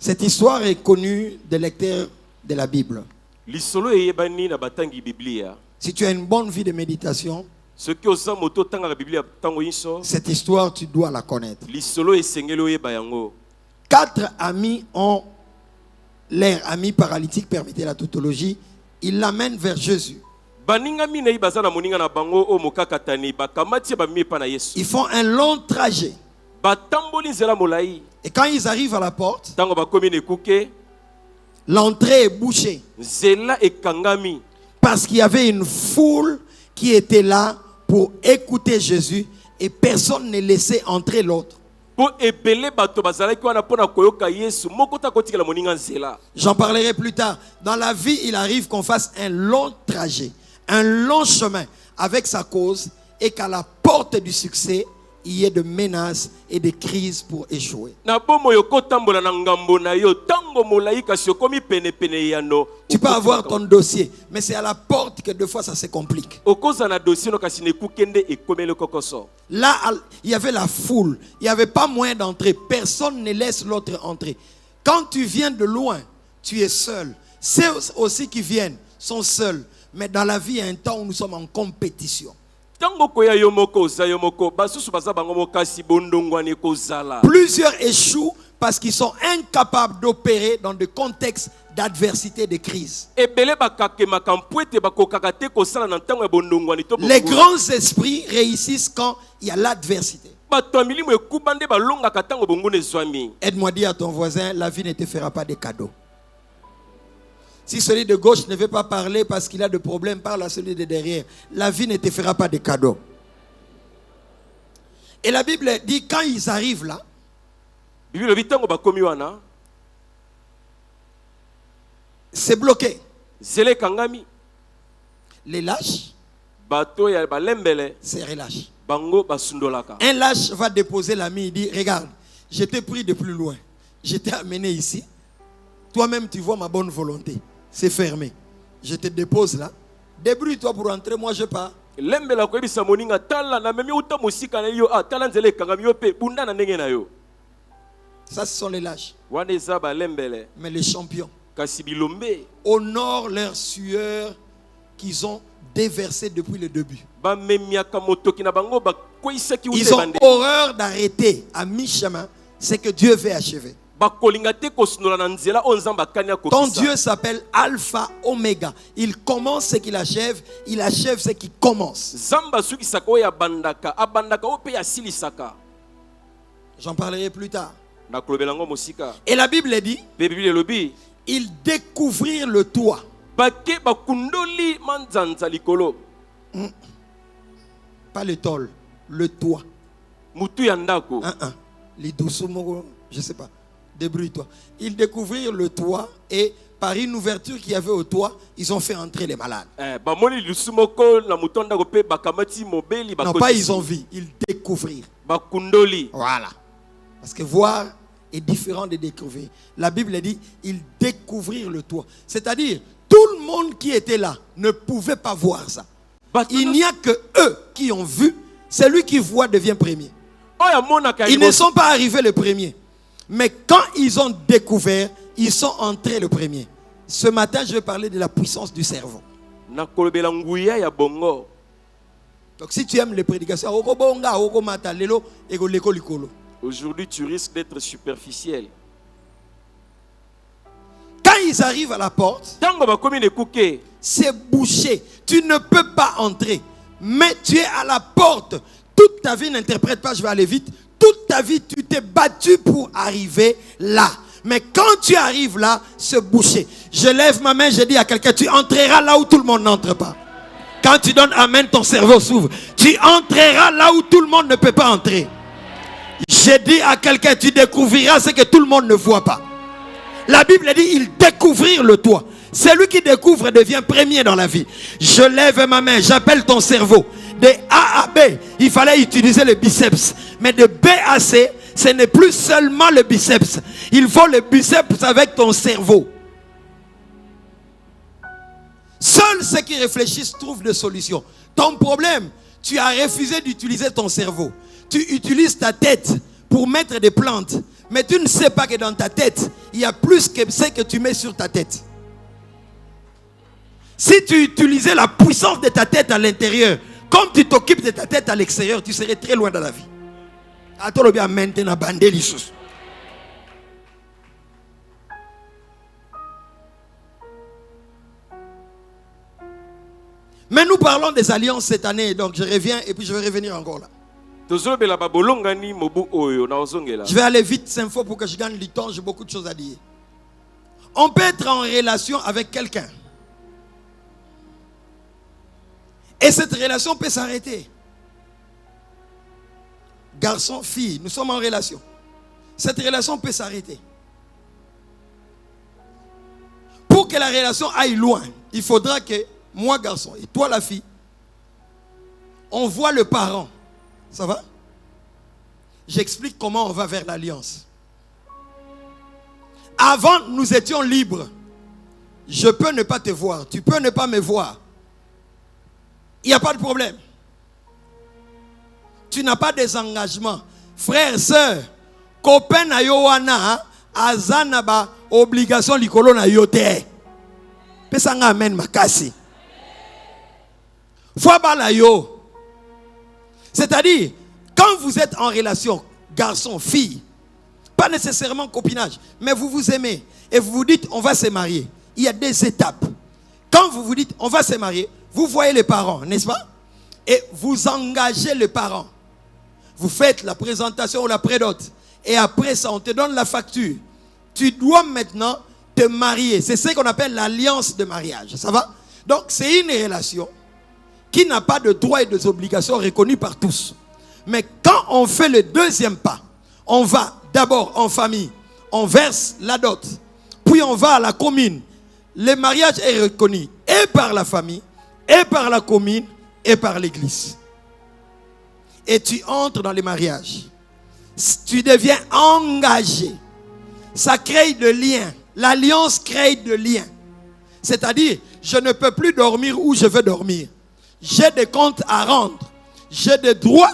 Cette histoire est connue des lecteurs de la Bible. Si tu as une bonne vie de méditation, cette histoire, tu dois la connaître. 4 amis ont leur ami paralytique, permettez la tautologie, ils l'amènent vers Jésus. Ils font un long trajet. Et quand ils arrivent à la porte, l'entrée est bouchée. Parce qu'il y avait une foule qui était là pour écouter Jésus et personne ne laissait entrer l'autre. J'en parlerai plus tard. Dans la vie, il arrive qu'on fasse un long trajet, un long chemin avec sa cause et qu'à la porte du succès, il y ait de menaces et de crises pour échouer. Tu peux avoir ton dossier, mais c'est à la porte que deux fois ça se complique. Là, il y avait la foule, il n'y avait pas moyen d'entrer. Personne ne laisse l'autre entrer. Quand tu viens de loin, tu es seul. Ceux aussi qui viennent sont seuls. Mais dans la vie, il y a un temps où nous sommes en compétition. Plusieurs échouent parce qu'ils sont incapables d'opérer dans des contextes d'adversité et de crise. Les grands esprits réussissent quand il y a l'adversité. Aide-moi à dire à ton voisin, la vie ne te fera pas de cadeaux. Si celui de gauche ne veut pas parler parce qu'il a des problèmes, parle à celui de derrière. La vie ne te fera pas de cadeaux. Et la Bible dit, quand ils arrivent là, c'est bloqué. Les lâches se relâchent. Un lâche va déposer l'ami, il dit, regarde, je t'ai pris de plus loin. Je t'ai amené ici. Toi-même, tu vois ma bonne volonté. C'est fermé. Je te dépose là. Débrouille-toi pour entrer, moi je pars. Ça, ce sont les lâches. Mais les champions honorent leur sueur qu'ils ont déversée depuis le début. Ils ont horreur d'arrêter à mi-chemin ce que Dieu veut achever. Ton Dieu s'appelle Alpha Oméga. Il commence ce qu'il achève, il achève ce qu'il commence. J'en parlerai plus tard. Et la Bible dit, ils découvrirent le toit. Pas le tol, le toit. Les doucement, je ne sais pas. Débrouille-toi. Ils découvrirent le toit et par une ouverture qu'il y avait au toit, ils ont fait entrer les malades. Non, pas ils ont vu, ils découvrirent. Voilà. Parce que voir est différent de découvrir. La Bible dit, ils découvrirent le toit. C'est-à-dire, tout le monde qui était là ne pouvait pas voir ça. Il n'y a que eux qui ont vu. Celui qui voit devient premier. Ils ne sont pas arrivés le premier. Mais quand ils ont découvert, ils sont entrés le premier. Ce matin, je vais parler de la puissance du cerveau. Donc si tu aimes les prédications, aujourd'hui tu risques d'être superficiel. Quand ils arrivent à la porte, c'est bouché. Tu ne peux pas entrer. Mais tu es à la porte. Toute ta vie, n'interprète pas, je vais aller vite. Toute ta vie, tu t'es battu pour arriver là. Mais quand tu arrives là, c'est bouché. Je lève ma main, je dis à quelqu'un, tu entreras là où tout le monde n'entre pas. Quand tu donnes amen, ton cerveau s'ouvre. Tu entreras là où tout le monde ne peut pas entrer. Je dis à quelqu'un, tu découvriras ce que tout le monde ne voit pas. La Bible dit, ils découvrirent le toit. Celui qui découvre devient premier dans la vie. Je lève ma main, j'appelle ton cerveau. De A à B, il fallait utiliser le biceps. Mais de B à C, ce n'est plus seulement le biceps. Il faut le biceps avec ton cerveau. Seuls ceux qui réfléchissent trouvent des solutions. Ton problème, tu as refusé d'utiliser ton cerveau. Tu utilises ta tête pour mettre des plantes. Mais tu ne sais pas que dans ta tête, il y a plus que ce que tu mets sur ta tête. Si tu utilisais la puissance de ta tête à l'intérieur, comme tu t'occupes de ta tête à l'extérieur, tu serais très loin dans la vie. Attends bien maintenant, bandé les choses. Mais nous parlons des alliances cette année, donc je reviens et puis je vais revenir encore là. Je vais aller vite, c'est faux pour que je gagne du temps, j'ai beaucoup de choses à dire. On peut être en relation avec quelqu'un. Et cette relation peut s'arrêter. Garçon, fille, nous sommes en relation. Cette relation peut s'arrêter. Pour que la relation aille loin, il faudra que moi, garçon, et toi, la fille, on voit le parent. Ça va? J'explique comment on va vers l'alliance. Avant, nous étions libres. Je peux ne pas te voir. Tu peux ne pas me voir. Il n'y a pas de problème. Tu n'as pas des engagements. Frères, sœurs, copains na yowana, azanaba, obligation likolo na yote. Pesanga amen makasi. C'est-à-dire, quand vous êtes en relation, garçon, fille, pas nécessairement copinage, mais vous vous aimez et vous vous dites on va se marier. Il y a des étapes. Quand vous vous dites on va se marier, vous voyez les parents, n'est-ce pas? Et vous engagez les parents. Vous faites la présentation ou la prédote. Et après ça, on te donne la facture. Tu dois maintenant te marier. C'est ce qu'on appelle l'alliance de mariage. Ça va? Donc, c'est une relation qui n'a pas de droits et des obligations reconnus par tous. Mais quand on fait le deuxième pas, on va d'abord en famille, on verse la dot, puis on va à la commune. Le mariage est reconnu et par la famille, et par la commune, et par l'église. Et tu entres dans le mariage. Tu deviens engagé. Ça crée de liens. L'alliance crée de liens. C'est-à-dire, je ne peux plus dormir où je veux dormir. J'ai des comptes à rendre. J'ai des droits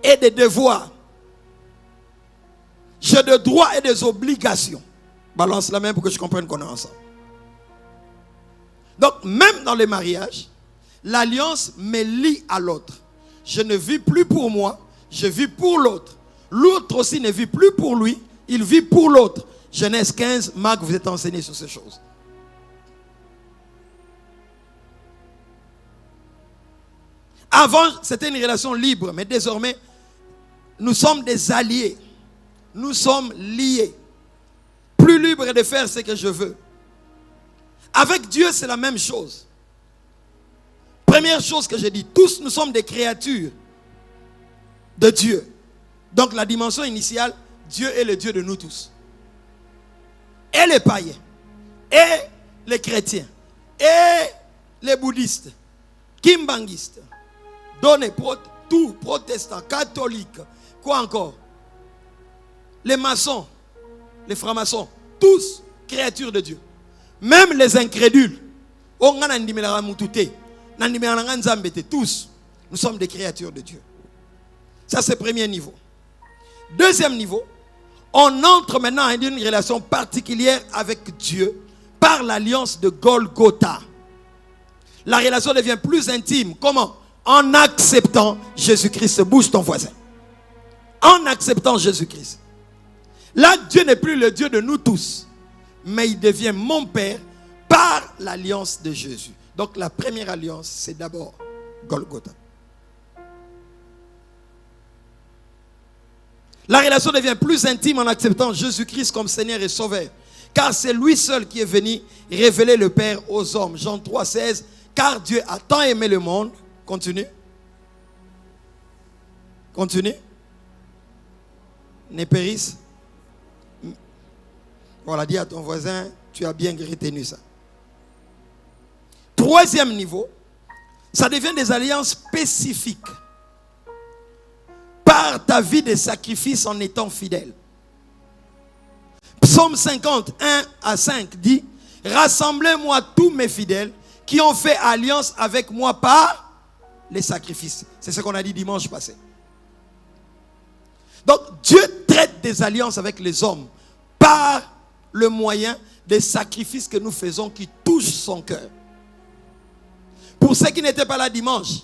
et des devoirs. J'ai des droits et des obligations. Balance la main pour que je comprenne qu'on est ensemble. Donc, même dans les mariages, l'alliance me lie à l'autre. Je ne vis plus pour moi, je vis pour l'autre. L'autre aussi ne vit plus pour lui, il vit pour l'autre. Genèse 15, Marc vous êtes enseigné sur ces choses. Avant, c'était une relation libre, mais désormais, nous sommes des alliés. Nous sommes liés. Plus libre de faire ce que je veux. Avec Dieu, c'est la même chose. Première chose que j'ai dit, tous nous sommes des créatures de Dieu. Donc la dimension initiale, Dieu est le Dieu de nous tous. Et les païens, et les chrétiens, et les bouddhistes, kimbanguistes, tout, protestants, catholiques, quoi encore? Les maçons, les francs-maçons, tous créatures de Dieu. Même les incrédules, tous, nous sommes des créatures de Dieu. Ça, c'est le premier niveau. Deuxième niveau, on entre maintenant dans une relation particulière avec Dieu par l'alliance de Golgotha. La relation devient plus intime. Comment? En acceptant Jésus-Christ. Bouge ton voisin. En acceptant Jésus-Christ. Là, Dieu n'est plus le Dieu de nous tous, mais il devient mon Père par l'alliance de Jésus. Donc la première alliance, c'est d'abord Golgotha. La relation devient plus intime en acceptant Jésus-Christ comme Seigneur et Sauveur. Car c'est lui seul qui est venu révéler le Père aux hommes. Jean 3, 16. Car Dieu a tant aimé le monde. Continue. Continue. Ne périsse. Voilà, dis à ton voisin, tu as bien retenu ça. Troisième niveau, ça devient des alliances spécifiques. Par ta vie de sacrifice en étant fidèle. Psaume 50, 1 à 5 dit, rassemblez-moi tous mes fidèles qui ont fait alliance avec moi par les sacrifices. C'est ce qu'on a dit dimanche passé. Donc Dieu traite des alliances avec les hommes par le moyen des sacrifices que nous faisons qui touchent son cœur. Pour ceux qui n'étaient pas là dimanche,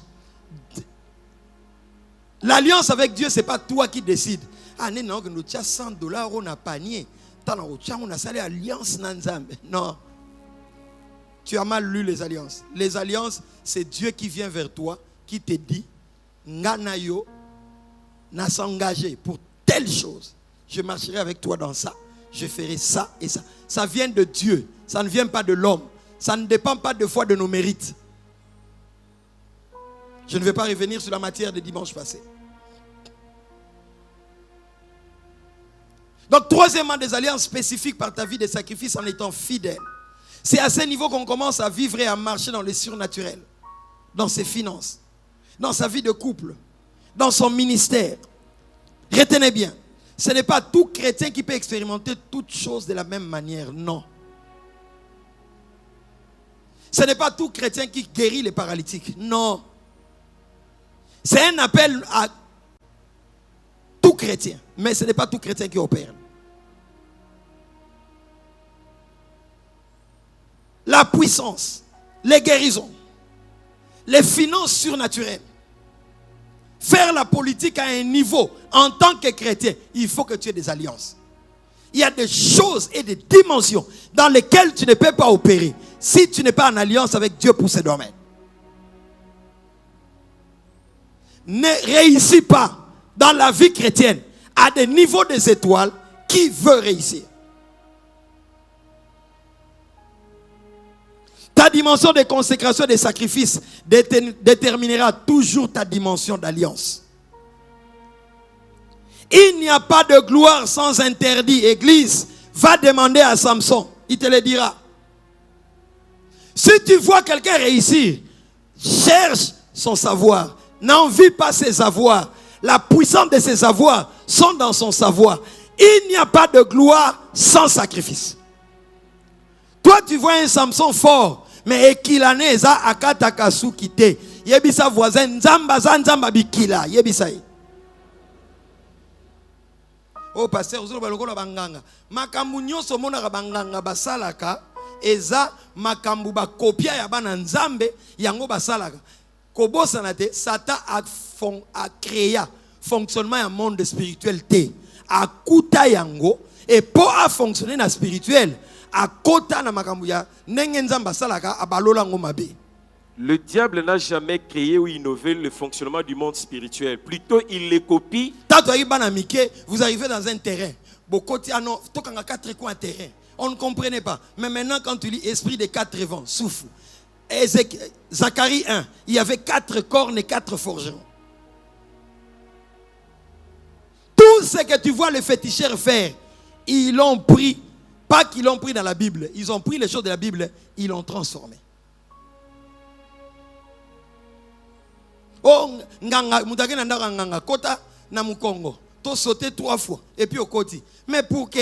l'alliance avec Dieu, ce n'est pas toi qui décides. Ah, non, nous avons $100 on a panier. On a salé alliance. Non. Tu as mal lu les alliances. Les alliances, c'est Dieu qui vient vers toi, qui te dit, Nganayo n'a s'engagé pour telle chose. Je marcherai avec toi dans ça. Je ferai ça et ça. Ça vient de Dieu. Ça ne vient pas de l'homme. Ça ne dépend pas de fois de nos mérites. Je ne vais pas revenir sur la matière de dimanche passé. Donc, troisièmement, des alliances spécifiques par ta vie de sacrifice en étant fidèle. C'est à ce niveau qu'on commence à vivre et à marcher dans les surnaturels, dans ses finances, dans sa vie de couple, dans son ministère. Retenez bien, ce n'est pas tout chrétien qui peut expérimenter toutes choses de la même manière, non. Ce n'est pas tout chrétien qui guérit les paralytiques, non. C'est un appel à tout chrétien, mais ce n'est pas tout chrétien qui opère. La puissance, les guérisons, les finances surnaturelles, faire la politique à un niveau en tant que chrétien, il faut que tu aies des alliances. Il y a des choses et des dimensions dans lesquelles tu ne peux pas opérer si tu n'es pas en alliance avec Dieu pour ces domaines. Ne réussis pas dans la vie chrétienne à des niveaux des étoiles. Qui veut réussir? Ta dimension de consécration et de sacrifice déterminera toujours ta dimension d'alliance. Il n'y a pas de gloire sans interdit. Église, va demander à Samson, il te le dira. Si tu vois quelqu'un réussir, cherche son savoir. N'envie pas ses avoirs. La puissance de ses avoirs sont dans son savoir. Il n'y a pas de gloire sans sacrifice. Toi, tu vois un Samson fort, mais ekilane eza akataka sukite. Yebisa voisin nzamba nzamba bikila. Yebisa. Oh pasteur, vous avez banganga. Makambu nyonso monaka banganga basalaka eza makambu ba kopia ya bana nzambe yango basalaka. Kobosanate, Satan a créé fonctionnement un monde spirituel té. A kuta yango et pour a fonctionner na spirituel, a kota na makambuya nengenzamba salaka abalola ngomabe. Le diable n'a jamais créé ou innové le fonctionnement du monde spirituel. Plutôt, il les copie. Vous arrivez dans un terrain. Quatre coins terrain. On ne comprenait pas. Mais maintenant, quand tu lis Esprit des 4 vents, souffle. Zacharie 1, il y avait 4 cornes et 4 forgerons. Tout ce que tu vois les féticheurs faire, ils l'ont pris. Pas qu'ils l'ont pris dans la Bible. Ils ont pris les choses de la Bible, ils l'ont transformé. Oh, nganga, mutagena ndanga nganga kota na mukongo. To sauté 3 fois et puis au côté. Mais pour que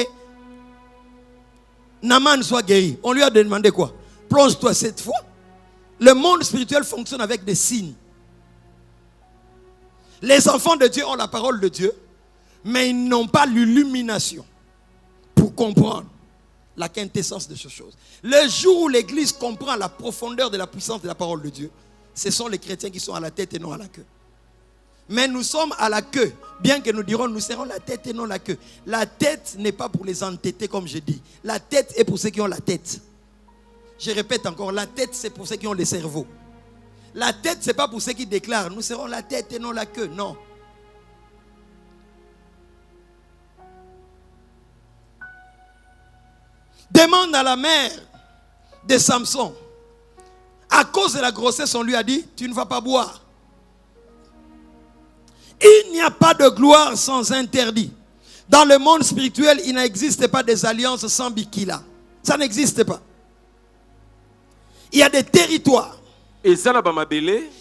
Naman soit guéri, on lui a demandé quoi? Plonge-toi 7 fois. Le monde spirituel fonctionne avec des signes. Les enfants de Dieu ont la parole de Dieu, mais ils n'ont pas l'illumination pour comprendre la quintessence de ces choses. Le jour où l'Église comprend la profondeur de la puissance de la parole de Dieu, ce sont les chrétiens qui sont à la tête et non à la queue. Mais nous sommes à la queue. Bien que nous dirons, nous serons la tête et non la queue. La tête n'est pas pour les entêtés, comme je dis. La tête est pour ceux qui ont la tête. Je répète encore, la tête c'est pour ceux qui ont le cerveau. La tête c'est pas pour ceux qui déclarent, nous serons la tête et non la queue. Non. Demande à la mère de Samson. À cause de la grossesse, on lui a dit, tu ne vas pas boire. Il n'y a pas de gloire sans interdit. Dans le monde spirituel, il n'existe pas des alliances sans bikila. Ça n'existe pas. Il y a des territoires. Il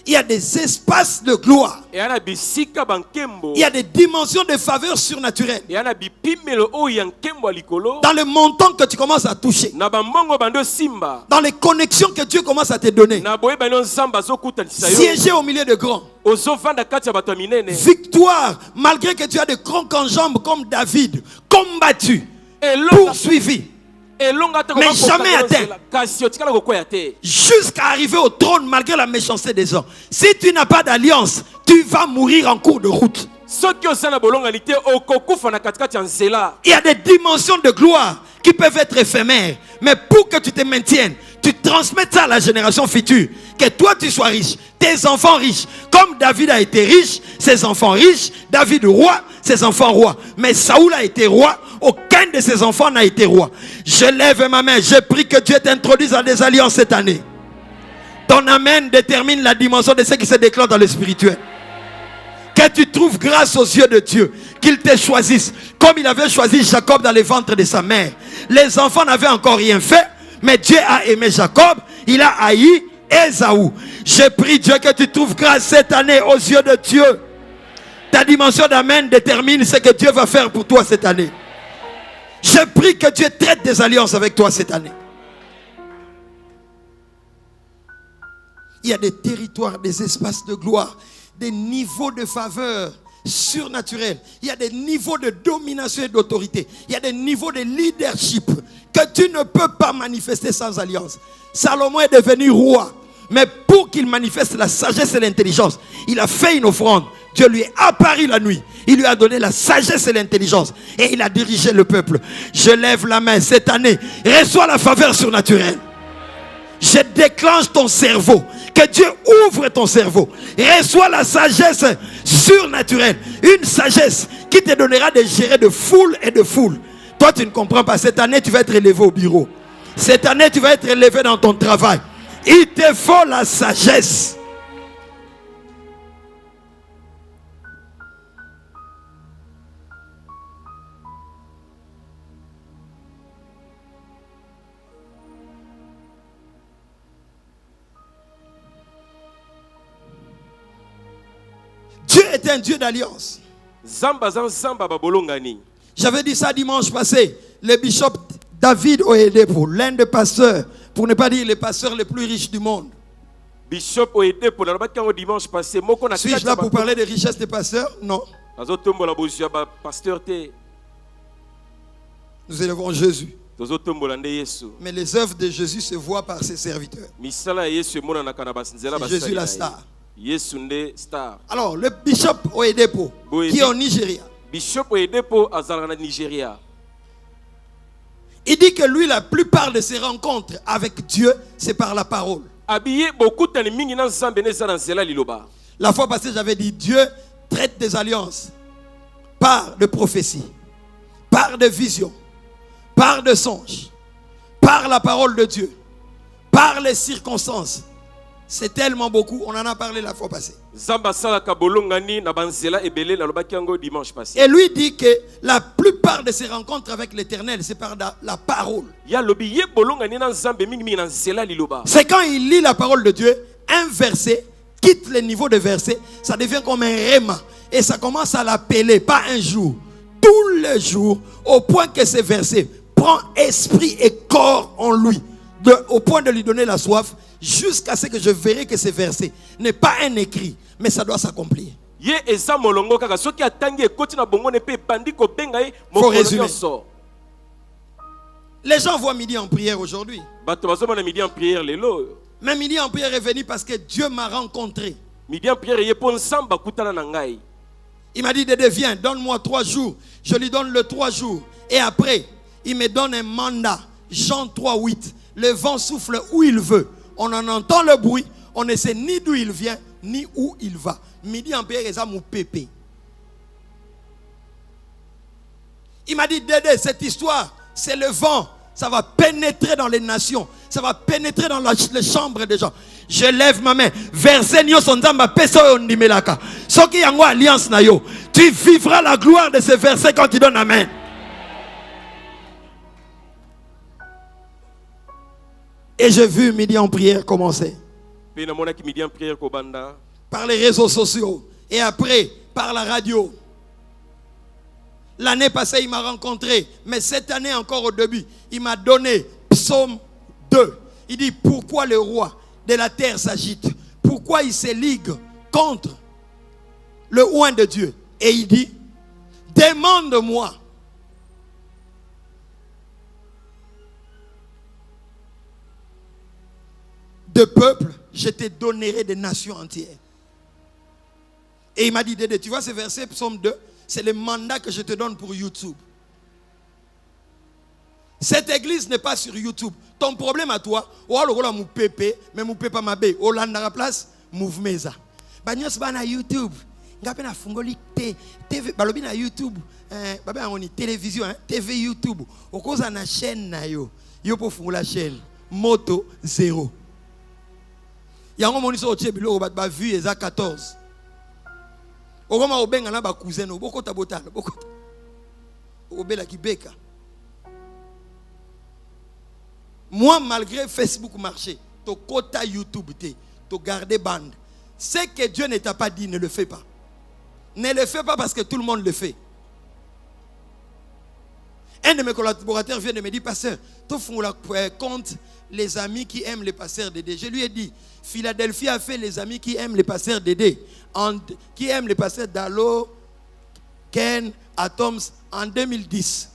y a des espaces de gloire. Il y a des dimensions de faveur surnaturelle. Dans le montant que tu commences à toucher. Dans les connexions que Dieu commence à te donner. Siéger au milieu de grands. Victoire, malgré que tu as des crocs en jambes comme David, combattu, poursuivi, mais jamais atteint, jusqu'à arriver au trône malgré la méchanceté des hommes. Si tu n'as pas d'alliance, tu vas mourir en cours de route. Il y a des dimensions de gloire qui peuvent être éphémères, mais pour que tu te maintiennes, tu transmets ça à la génération future. Que toi tu sois riche, tes enfants riches. Comme David a été riche, ses enfants riches. David roi, ses enfants rois. Mais Saoul a été roi, aucun de ses enfants n'a été roi. Je lève ma main, je prie que Dieu t'introduise à des alliances cette année. Ton amen détermine la dimension de ce qui se déclare dans le spirituel. Que tu trouves grâce aux yeux de Dieu, qu'il te choisisse, comme il avait choisi Jacob dans le ventre de sa mère. Les enfants n'avaient encore rien fait, mais Dieu a aimé Jacob, il a haï Ésaü. Je prie Dieu que tu trouves grâce cette année aux yeux de Dieu. Ta dimension d'amen détermine ce que Dieu va faire pour toi cette année. Je prie que Dieu traite des alliances avec toi cette année. Il y a des territoires, des espaces de gloire, des niveaux de faveur surnaturels. Il y a des niveaux de domination et d'autorité. Il y a des niveaux de leadership que tu ne peux pas manifester sans alliance. Salomon est devenu roi, mais pour qu'il manifeste la sagesse et l'intelligence, il a fait une offrande. Dieu lui est apparu la nuit. Il lui a donné la sagesse et l'intelligence. Et il a dirigé le peuple. Je lève la main cette année. Reçois la faveur surnaturelle. Je déclenche ton cerveau. Que Dieu ouvre ton cerveau. Reçois la sagesse surnaturelle. Une sagesse qui te donnera de gérer de foule et de foule. Toi, tu ne comprends pas. Cette année, tu vas être élevé au bureau. Cette année, tu vas être élevé dans ton travail. Il te faut la sagesse. Dieu est un Dieu d'alliance. J'avais dit ça dimanche passé. Le bishop David Oyedepo, l'un des pasteurs, pour ne pas dire les pasteurs les plus riches du monde. Bishop Oyedepo, dimanche passé. Suis-je là pour parler des richesses des pasteurs? Non. Nous élevons Jésus. Mais les œuvres de Jésus se voient par ses serviteurs. C'est Jésus la star. Alors, le bishop Oyedepo, qui est au Nigeria, Bishop Oyedepo azalaka na Nigeria. Il dit que lui, la plupart de ses rencontres avec Dieu, c'est par la parole. La fois passée, j'avais dit, Dieu traite des alliances par de prophéties, par de visions, par de songes, par la parole de Dieu, par les circonstances. C'est tellement beaucoup, on en a parlé la fois passée. Et lui dit que la plupart de ses rencontres avec l'Éternel, c'est par la parole. C'est quand il lit la parole de Dieu, un verset quitte le niveau de verset, ça devient comme un réma. Et ça commence à l'appeler, pas un jour, tous les jours, au point que ce verset prend esprit et corps en lui, au point de lui donner la soif, jusqu'à ce que je verrai que ce verset n'est pas un écrit, mais ça doit s'accomplir. Faut résumer. Les gens voient midi en prière aujourd'hui. Mais midi en prière est venu parce que Dieu m'a rencontré. Il m'a dit, Dédé, viens, donne-moi 3 jours. Je lui donne le 3 jours. Et après, il me donne un mandat. Jean 3:8. Le vent souffle où il veut. On en entend le bruit. On ne sait ni d'où il vient, ni où il va. Midi en prière, ils ont mon pépé. Il m'a dit, Dédé, cette histoire, c'est le vent. Ça va pénétrer dans les nations. Ça va pénétrer dans les chambres des gens. Je lève ma main. Verset nyo sonzamba peso ondimelaka. Soki yango alliance na yo. Tu vivras la gloire de ce verset quand tu donnes amen. Et j'ai vu midi en prière commencer. Par les réseaux sociaux. Et après, par la radio. L'année passée, il m'a rencontré. Mais cette année, encore au début, il m'a donné Psaume 2. Il dit, pourquoi le roi de la terre s'agite? Pourquoi il se ligue contre le oint de Dieu. Et il dit, demande-moi. De peuple, je te donnerai des nations entières. Et il m'a dit, Dédé, tu vois ce verset, psaume 2, c'est le mandat que je te donne pour YouTube. Cette église n'est pas sur YouTube. Ton problème à toi, mais mon pépé ma bé, au land la place, mouvement ça. Bagnos ba na YouTube. Ngapé na fungoli TV, balobi na YouTube, baba on télévision, TV YouTube. Au cause na chaîne na yo pour fungula chaîne. Moto 0. Yango moni so tie bilo ba vu eza 14. Okoma obenga na ba cousin obokota botala bokota. Obela kibeka. Moi, malgré Facebook marché, ton quota YouTube, tu gardes bande. Ce que Dieu ne t'a pas dit, ne le fais pas. Ne le fais pas parce que tout le monde le fait. Un de mes collaborateurs vient de me dire, pasteur, tu fais compte les amis qui aiment les pasteurs Dédé. Je lui ai dit, Philadelphie a fait les amis qui aiment les pasteurs Dédé, qui aiment les pasteurs Dalo, Ken, Atoms en 2010.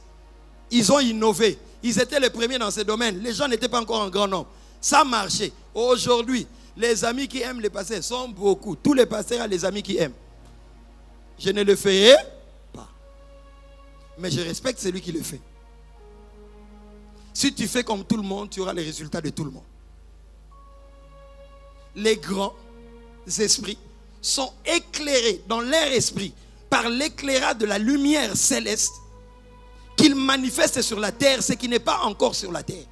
Ils ont innové. Ils étaient les premiers dans ce domaine. Les gens n'étaient pas encore en grand nombre. Ça marchait. Aujourd'hui, les amis qui aiment les pasteurs sont beaucoup. Tous les pasteurs ont les amis qui aiment. Je ne le ferai pas. Mais je respecte celui qui le fait. Si tu fais comme tout le monde, tu auras les résultats de tout le monde. Les grands esprits sont éclairés dans leur esprit par l'éclairage de la lumière céleste qu'il manifeste sur la terre ce qui n'est pas encore sur la terre.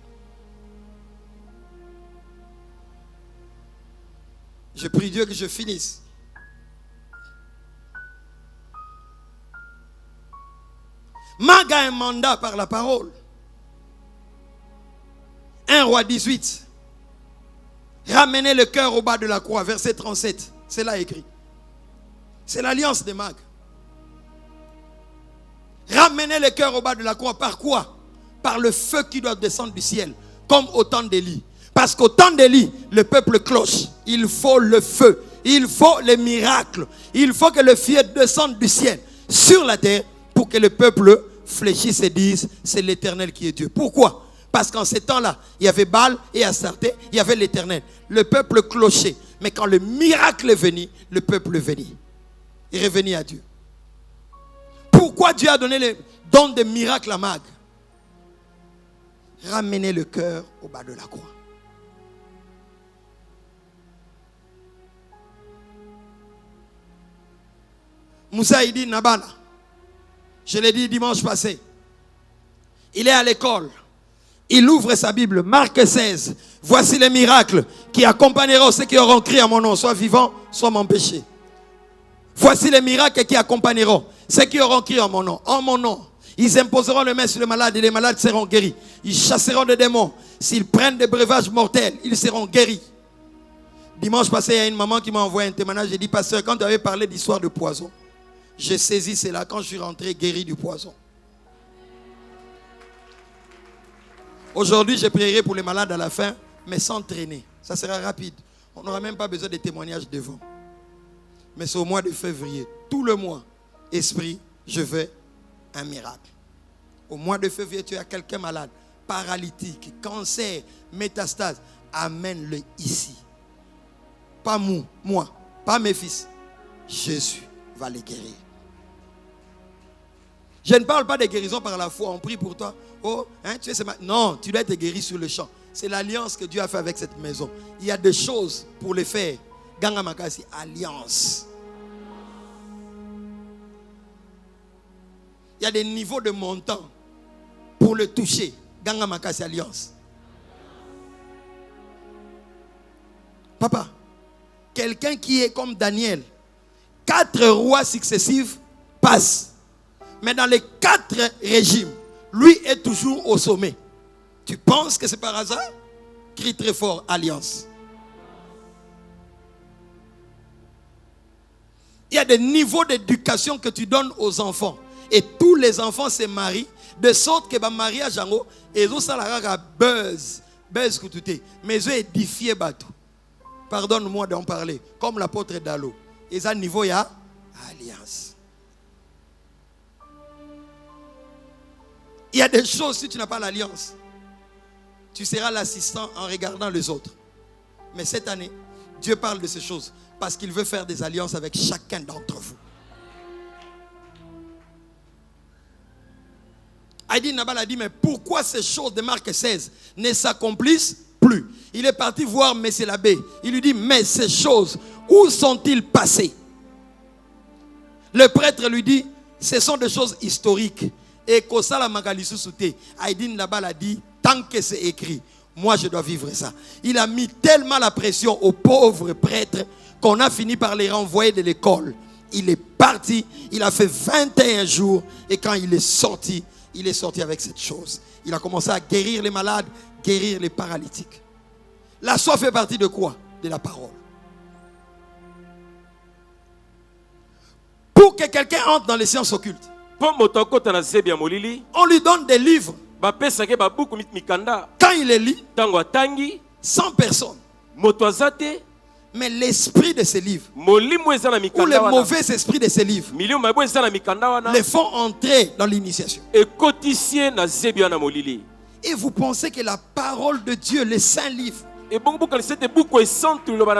Je prie Dieu que je finisse. Mag a un mandat par la parole. 1 Roi 18. Ramenez le cœur au bas de la croix, verset 37. C'est là écrit. C'est l'alliance de Mag. Ramenez le cœur au bas de la croix. Par quoi? Par le feu qui doit descendre du ciel. Comme au temps d'Élie. Parce qu'au temps d'Élie, le peuple cloche. Il faut le feu. Il faut les miracles. Il faut que le feu descende du ciel sur la terre pour que le peuple fléchisse et dise c'est l'Éternel qui est Dieu. Pourquoi? Parce qu'en ces temps-là, il y avait Baal et Astarté, il y avait l'Éternel. Le peuple clochait. Mais quand le miracle est venu, le peuple est venu. Il est revenu à Dieu. Pourquoi Dieu a donné les dons de miracles à Mag? Ramener le cœur au bas de la croix. Moussa il dit Nabala. Je l'ai dit dimanche passé. Il est à l'école. Il ouvre sa Bible. Marc 16. Voici les miracles qui accompagneront ceux qui auront crié à mon nom, soit vivants, soit m'empêcher. Voici les miracles qui accompagneront ceux qui auront crié en mon nom. En mon nom, ils imposeront les mains sur les malades et les malades seront guéris. Ils chasseront des démons. S'ils prennent des breuvages mortels, ils seront guéris. Dimanche passé, il y a une maman qui m'a envoyé un témoignage. J'ai dit, pasteur, quand tu avais parlé d'histoire de poison, j'ai saisi cela quand je suis rentré guéri du poison. Aujourd'hui, je prierai pour les malades à la fin, mais sans traîner. Ça sera rapide. On n'aura même pas besoin de témoignages devant. Mais c'est au mois de février, tout le mois, esprit, je veux un miracle. Au mois de février, tu as quelqu'un malade, paralytique, cancer, métastase, amène-le ici. Pas moi, pas mes fils. Jésus va les guérir. Je ne parle pas de guérison par la foi, on prie pour toi. Oh, tu sais, non, tu dois être guéri sur le champ. C'est l'alliance que Dieu a fait avec cette maison. Il y a des choses pour les faire. Ganga Makasi, alliance. Il y a des niveaux de montant pour le toucher. Ganga Makasi, alliance. Papa, quelqu'un qui est comme Daniel, 4 rois successifs passent. Mais dans les 4 régimes, lui est toujours au sommet. Tu penses que c'est par hasard? Crie très fort, alliance. Il y a des niveaux d'éducation que tu donnes aux enfants. Et tous les enfants se marient. De sorte que le mariage, et ils ont buzz que tout est. Mais ils ont édifié Batou. Pardonne-moi d'en parler. Comme l'apôtre Dalo. Ils ont un niveau, il y a Alliance. Il y a des choses, si tu n'as pas l'alliance, tu seras l'assistant en regardant les autres. Mais cette année, Dieu parle de ces choses parce qu'il veut faire des alliances avec chacun d'entre vous. Aïdine Nabal a dit, mais pourquoi ces choses de Marc 16 ne s'accomplissent plus? Il est parti voir Messé l'abbé. Il lui dit, mais ces choses, où sont-ils passées? Le prêtre lui dit, ce sont des choses historiques. Et Kosala Magalisu Souté, Aïdine Nabal a dit, tant que c'est écrit, moi je dois vivre ça. Il a mis tellement la pression aux pauvres prêtres qu'on a fini par les renvoyer de l'école. Il est parti, il a fait 21 jours et quand il est sorti avec cette chose. Il a commencé à guérir les malades, guérir les paralytiques. La soif fait partie de quoi? De la parole. Pour que quelqu'un entre dans les sciences occultes, on lui donne des livres. Quand il les lit, 100 personnes. Mais l'esprit de ces livres, ou les mauvais esprits de ces livres, les font entrer dans l'initiation. Et vous pensez que la parole de Dieu, les saints livres,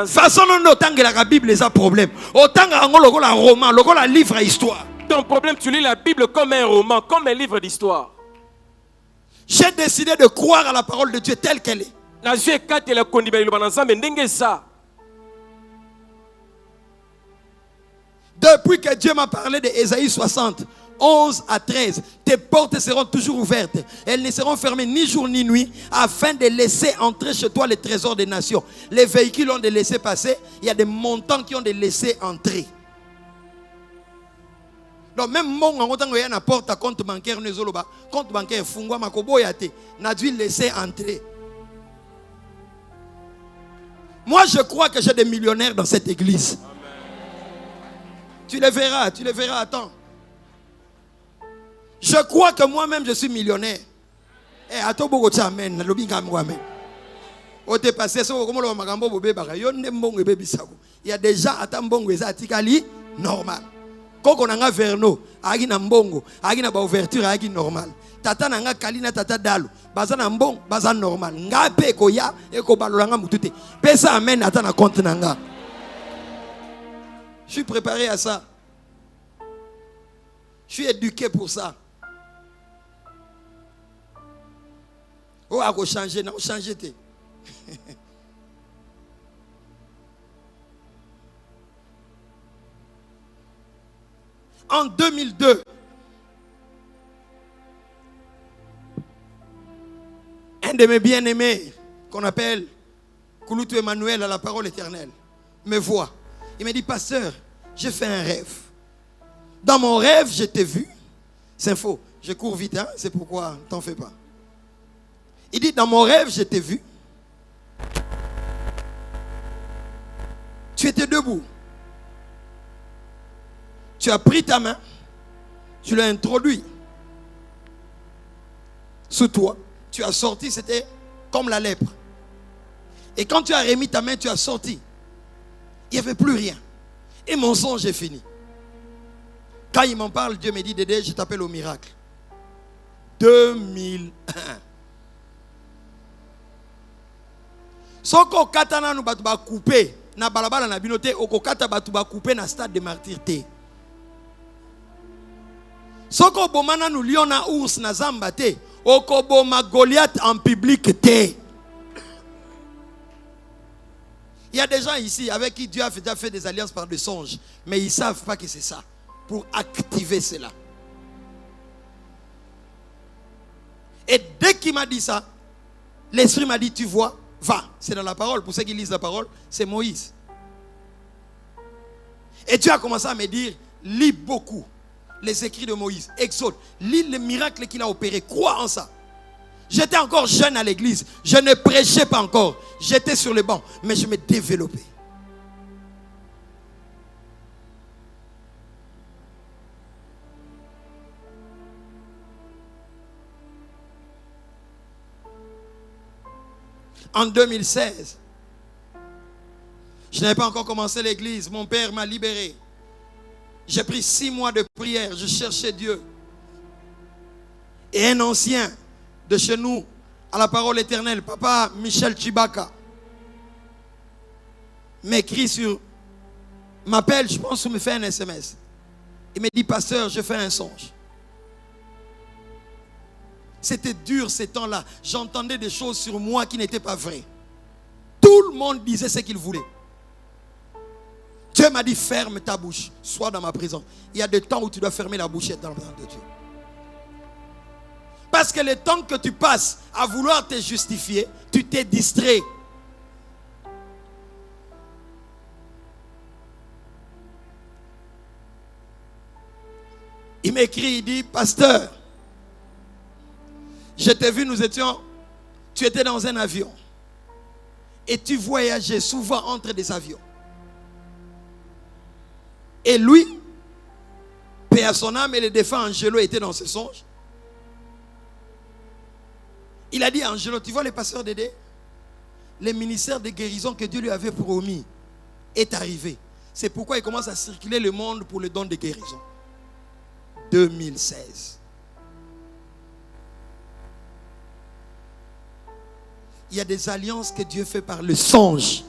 façon dont autant que la Bible les a problème, autant que la roman, la livre à histoire. Ton problème, tu lis la Bible comme un roman, comme un livre d'histoire. J'ai décidé de croire à la parole de Dieu telle qu'elle est. Depuis que Dieu m'a parlé de Ésaïe 60, 11 à 13, tes portes seront toujours ouvertes. Elles ne seront fermées ni jour ni nuit, afin de laisser entrer chez toi les trésors des nations. Les véhicules ont de laisser passer. Il y a des montants qui ont de laisser entrer. Donc même mon quand on a porte à compte bancaire compte bancaire fungwa makoboyate n'a dû laisser entrer. Moi je crois que j'ai des millionnaires dans cette église. Amen. Tu les verras, attends. Je crois que moi-même je suis millionnaire. Eh attends beaucoup de amen, lobinga amen. Ote passé so comme le magambo bobe baka yo ndembongo bebe bisako. Il y a des gens atambongo ezatikali normal. Koko nanga verno, agi na mbongo, agi na ba ouverture agi normal. Tata nanga kalina tata dalu, baza na mbongo, baza normal. Ngape ko ya eko balolanga mutute. Pesa amen ata na compte nanga. Je suis préparé à ça. Je suis éduqué pour ça. Oh, à changer, non, changer te. En 2002, un de mes bien-aimés, qu'on appelle Kouloutou Emmanuel à la parole éternelle, me voit. Il me dit, pasteur, j'ai fait un rêve. Dans mon rêve, je t'ai vu. C'est faux, je cours vite, hein? C'est pourquoi, t'en fais pas. Il dit, dans mon rêve, je t'ai vu. Tu étais debout. Tu as pris ta main, tu l'as introduit sous toi. Tu as sorti, c'était comme la lèpre. Et quand tu as remis ta main, tu as sorti. Il n'y avait plus rien. Et mon songe est fini. Quand il m'en parle, Dieu me dit, Dédé, je t'appelle au miracle. 2001. Soko katana nou batu ba coupé na balabala na binote okokata batu ba coupé na stade de martyr te. Soko bomana nou lion na ours na zamba te, okoboma Goliath en public te. Il y a des gens ici avec qui Dieu a déjà fait des alliances par des songes, mais ils ne savent pas que c'est ça, pour activer cela. Et dès qu'il m'a dit ça, l'esprit m'a dit, tu vois, va. C'est dans la parole, pour ceux qui lisent la parole, c'est Moïse. Et Dieu a commencé à me dire, lis beaucoup les écrits de Moïse, Exode, lis les miracles qu'il a opérés, crois en ça. J'étais encore jeune à l'église, je ne prêchais pas encore, j'étais sur le banc, mais je me développais. En 2016, je n'avais pas encore commencé l'église, mon père m'a libéré. J'ai pris 6 mois de prière, je cherchais Dieu. Et un ancien de chez nous, à la parole éternelle, papa Michel Chibaka, m'écrit m'appelle, je pense, ou me fait un SMS. Il me dit, pasteur, je fais un songe. C'était dur ces temps-là. J'entendais des choses sur moi qui n'étaient pas vraies. Tout le monde disait ce qu'il voulait. Dieu m'a dit, ferme ta bouche, sois dans ma présence. Il y a des temps où tu dois fermer la bouche et être dans la présence de Dieu. Parce que le temps que tu passes à vouloir te justifier, tu t'es distrait. Il m'écrit, il dit, pasteur, je t'ai vu, tu étais dans un avion. Et tu voyageais souvent entre des avions. Et lui, paix à son âme, et le défunt Angelo était dans ce songe. Il a dit à Angelo, tu vois les pasteurs d'Édé, le ministère de guérison que Dieu lui avait promis est arrivé. C'est pourquoi il commence à circuler le monde pour le don de guérison. 2016. Il y a des alliances que Dieu fait par le songe.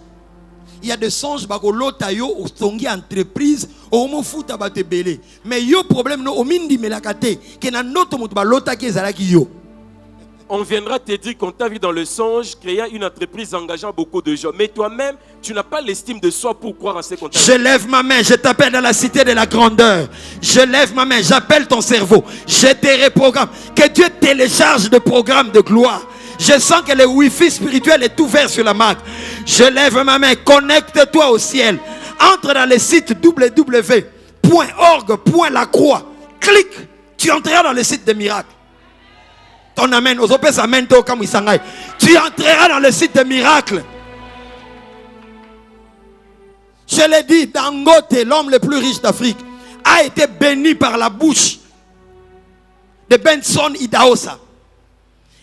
Il y a des songes bakolota yo au songi entreprise au mo futa bate belé. Mais yo problème no o mindi melakate ke na noto mutu balota ki ezalaki yo. On viendra te dire qu'on t'a vu dans le songe créant une entreprise engageant beaucoup de gens. Mais toi-même, tu n'as pas l'estime de soi pour croire à ce qu'on t'a dit. Je lève ma main, je t'appelle dans la cité de la grandeur. Je lève ma main, j'appelle ton cerveau. Je te reprogramme. Que Dieu télécharge de programmes de gloire. Je sens que le Wi-Fi spirituel est ouvert sur la marque. Je lève ma main, connecte-toi au ciel. Entre dans le site www.org.lacroix. Clique, tu entreras dans le site des miracles. Ton amen. Tu entreras dans le site des miracles. Je l'ai dit, Dangote, l'homme le plus riche d'Afrique, a été béni par la bouche de Benson Idahosa.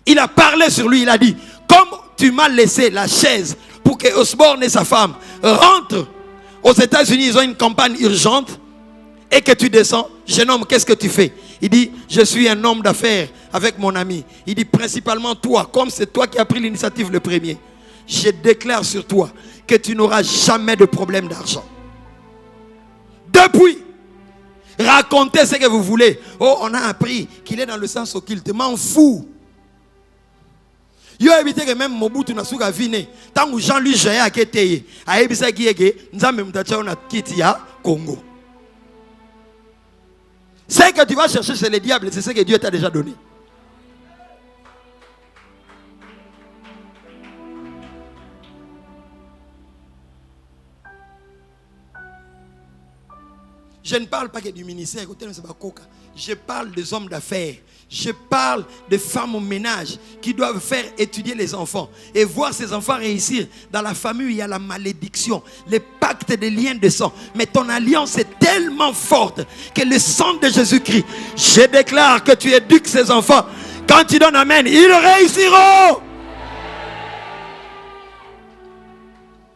Il a parlé sur lui, il a dit, comme tu m'as laissé la chaise pour que Osborne et sa femme rentrent aux États-Unis, ils ont une campagne urgente, et que tu descends, jeune homme, qu'est-ce que tu fais? Il dit, je suis un homme d'affaires avec mon ami. Il dit, principalement toi, comme c'est toi qui as pris l'initiative le premier, je déclare sur toi que tu n'auras jamais de problème d'argent. Depuis, racontez ce que vous voulez. Oh, on a appris qu'il est dans le sens occulte. M'en fous. Yo évité que même Mobutu na suka vine tant que Jean-Louis Jaya a été a ebisa kiege nzambe mutacha na kiti ya Congo. Ce que tu vas chercher chez le diable, c'est ce que Dieu t'a déjà donné. Je ne parle pas que du ministère, je parle des hommes d'affaires. Je parle des femmes au ménage qui doivent faire étudier les enfants et voir ces enfants réussir. Dans la famille, il y a la malédiction, les pactes des liens de sang. Mais ton alliance est tellement forte que le sang de Jésus-Christ, je déclare que tu éduques ces enfants. Quand tu donnes amen, ils réussiront.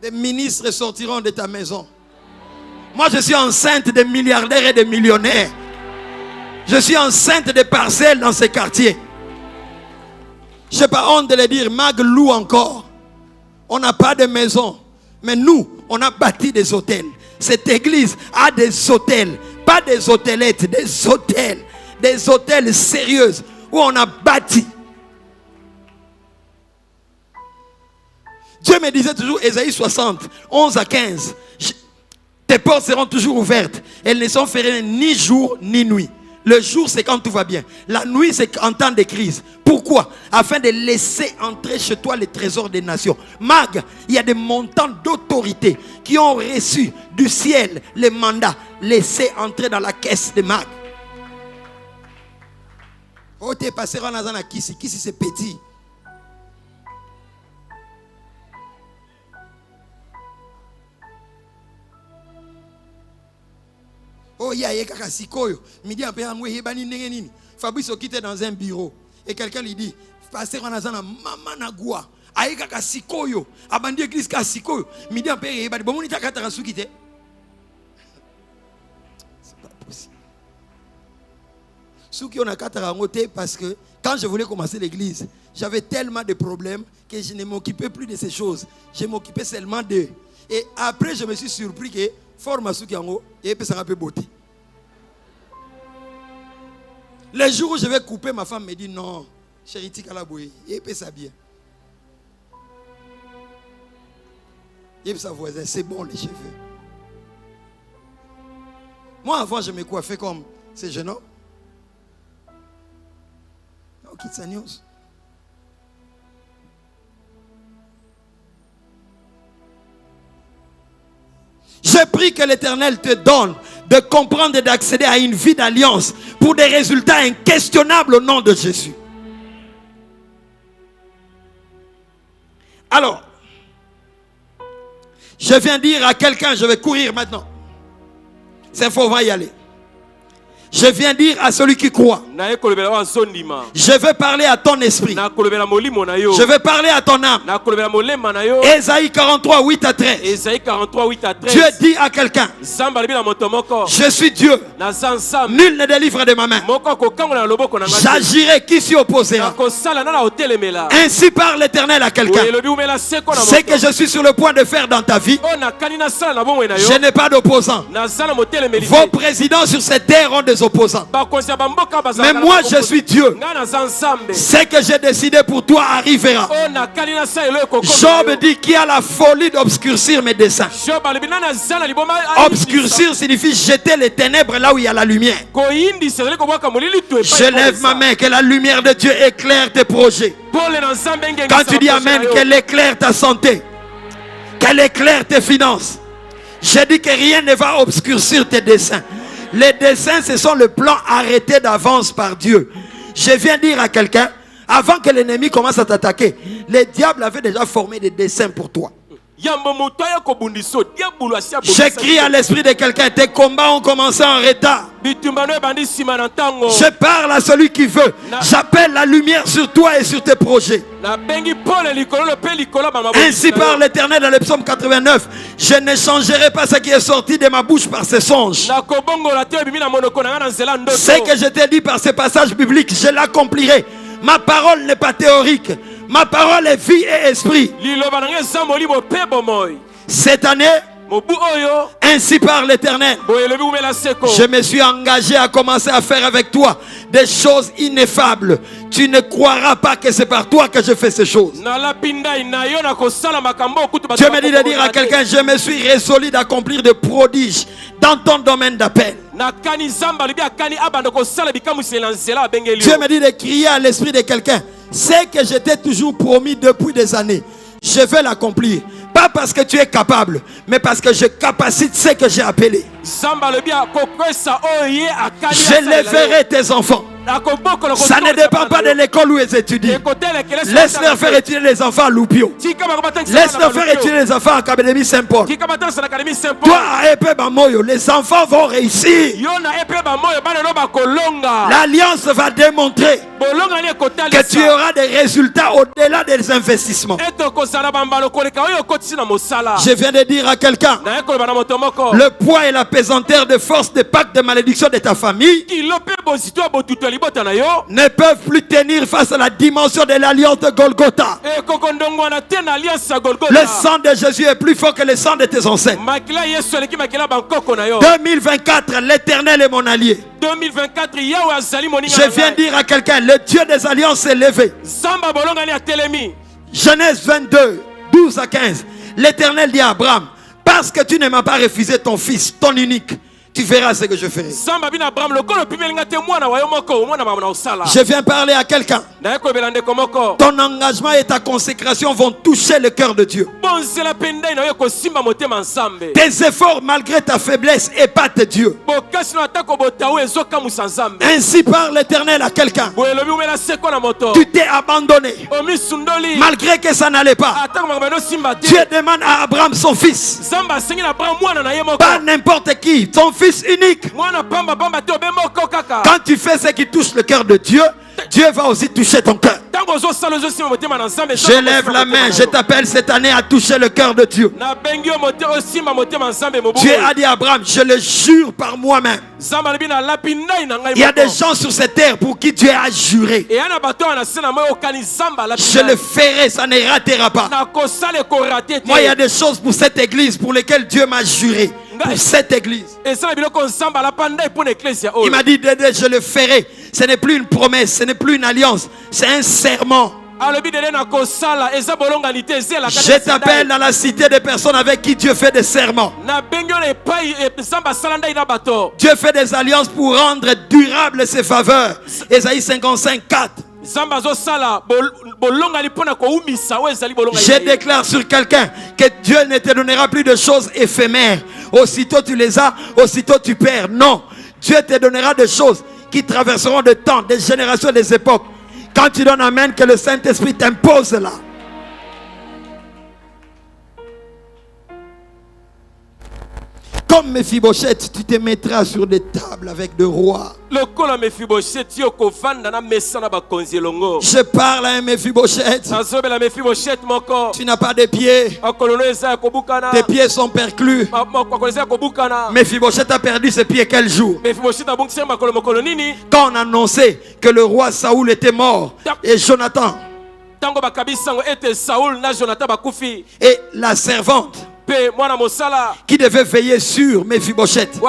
Des ministres sortiront de ta maison. Moi, je suis enceinte de milliardaires et de millionnaires. Je suis enceinte de parcelles dans ces quartiers. Je n'ai pas honte de le dire. Mag loue encore. On n'a pas de maison. Mais nous, on a bâti des hôtels. Cette église a des hôtels. Pas des hôtellettes, des hôtels. Des hôtels sérieux où on a bâti. Dieu me disait toujours, Ésaïe 60, 11 à 15. Tes portes seront toujours ouvertes. Elles ne sont fermées ni jour ni nuit. Le jour, c'est quand tout va bien. La nuit, c'est en temps de crise. Pourquoi? Afin de laisser entrer chez toi les trésors des nations. Mag, il y a des montants d'autorité qui ont reçu du ciel les mandats. Laissez entrer dans la caisse de Mag. Oh, t'es passé dans la Kisi. Kisi, c'est petit. Oh, il y a kaka sikoyo. Midi après, Fabrice quitte dans un bureau. Et quelqu'un lui dit, passer en azana mama nagua. Aïe kaka sikoyo. Abandi église kaka sikoyo. Midi après, bon, on est à 4 ans quitte. Ceux qui ont la carte à parce que quand je voulais commencer l'église, j'avais tellement de problèmes que je ne m'occupais plus de ces choses. Je m'occupais seulement d'eux. Et après, je me suis surpris que forme Souki Yango et ça a peu beauté. Le jour où je vais couper, ma femme me dit non, chérie, Tikalaboué, et puis ça bien. Et puis sa voisin, c'est bon les cheveux. Moi avant, je me coiffais comme ces jeunes hommes. Non, quitte sa news. Je prie que l'Éternel te donne de comprendre et d'accéder à une vie d'alliance pour des résultats inquestionnables au nom de Jésus. Alors, je viens dire à quelqu'un, je vais courir maintenant. C'est faux, on va y aller. Je viens dire à celui qui croit. Je vais parler à ton esprit. Je vais parler à ton âme. Ésaïe 43, 8 à 13. Dieu dit à quelqu'un, je suis Dieu. Nul ne délivre de ma main. J'agirai, qui s'y opposera. Ainsi parle l'Éternel à quelqu'un. C'est que je suis sur le point de faire dans ta vie. Je n'ai pas d'opposant. Vos présidents sur cette terre ont des opposants. Mais moi je suis Dieu. Ce que j'ai décidé pour toi arrivera. Job dit qu'il y a la folie d'obscurcir mes desseins. Obscurcir signifie jeter les ténèbres là où il y a la lumière. Je lève ma main, que la lumière de Dieu éclaire tes projets. Quand tu dis amen, qu'elle éclaire ta santé, qu'elle éclaire tes finances. Je dis que rien ne va obscurcir tes desseins. Les desseins, ce sont le plan arrêté d'avance par Dieu. Je viens dire à quelqu'un, avant que l'ennemi commence à t'attaquer, le diable avait déjà formé des desseins pour toi. J'écris à l'esprit de quelqu'un, tes combats ont commencé en retard. Je parle à celui qui veut. J'appelle la lumière sur toi et sur tes projets. Ainsi parle l'Éternel dans le psaume 89. Je ne changerai pas ce qui est sorti de ma bouche par ces songes. Ce que je t'ai dit par ces passages bibliques, je l'accomplirai. Ma parole n'est pas théorique. Ma parole est vie et esprit. Cette année, ainsi parle l'Éternel, je me suis engagé à commencer à faire avec toi des choses ineffables. Tu ne croiras pas que c'est par toi que je fais ces choses. Dieu me dit de dire à quelqu'un, je me suis résolu d'accomplir des prodiges dans ton domaine d'appel. Dieu me dit de crier à l'esprit de quelqu'un, c'est que je t'ai toujours promis depuis des années. Je vais l'accomplir. Pas parce que tu es capable, mais parce que je capacite ce que j'ai appelé. Je lèverai tes enfants. Ça ne dépend pas de l'école où ils étudient. Laisse-leur faire étudier les enfants à Loupio. Laisse-leur faire étudier les enfants à Académie Saint-Paul. Toi à Epé Bamoyo, les enfants vont réussir. L'alliance va démontrer que tu auras des résultats au-delà des investissements. Je viens de dire à quelqu'un, le poids et la pesanteur de force des pactes de malédiction de ta famille ne peuvent plus tenir face à la dimension de l'alliance de Golgotha. Le sang de Jésus est plus fort que le sang de tes ancêtres. 2024, l'Éternel est mon allié. Je viens dire à quelqu'un, le Dieu des alliances s'est levé. Genèse 22, 12 à 15. L'Éternel dit à Abraham, parce que tu ne m'as pas refusé ton fils, ton unique, tu verras ce que je ferai. Je viens parler à quelqu'un. Ton engagement et ta consécration vont toucher le cœur de Dieu. Tes efforts malgré ta faiblesse épatent Dieu. Ainsi parle l'Éternel à quelqu'un. Tu t'es abandonné malgré que ça n'allait pas. Dieu demande à Abraham son fils. Pas n'importe qui, son fils unique. Quand tu fais ce qui touche le cœur de Dieu, Dieu va aussi toucher ton cœur. Je lève la main, je t'appelle cette année à toucher le cœur de Dieu. Dieu a dit à Abraham, je le jure par moi-même. Il y a des gens sur cette terre pour qui Dieu a juré. Je le ferai, ça ne ratera pas. Moi, il y a des choses pour cette église pour lesquelles Dieu m'a juré. Pour cette église. Il m'a dit, Dédé, je le ferai. Ce n'est plus une promesse, ce n'est plus une alliance, c'est un serment. Je t'appelle dans la cité des personnes avec qui Dieu fait des serments. Dieu fait des alliances pour rendre durables ses faveurs. Ésaïe 55, 4. Je déclare sur quelqu'un que Dieu ne te donnera plus de choses éphémères. Aussitôt tu les as, aussitôt tu perds. Non, Dieu te donnera des choses qui traverseront des temps, des générations, des époques. Quand tu donnes amen, que le Saint-Esprit t'impose là. Comme Mephibosheth, tu te mettras sur des tables avec des rois. Je parle à un Mephibosheth. Tu n'as pas de pieds. Tes pieds sont perclus. Mephibosheth a perdu ses pieds quel jour? Quand on annonçait que le roi Saoul était mort et Jonathan et la servante qui devait veiller sur Mephibosheth,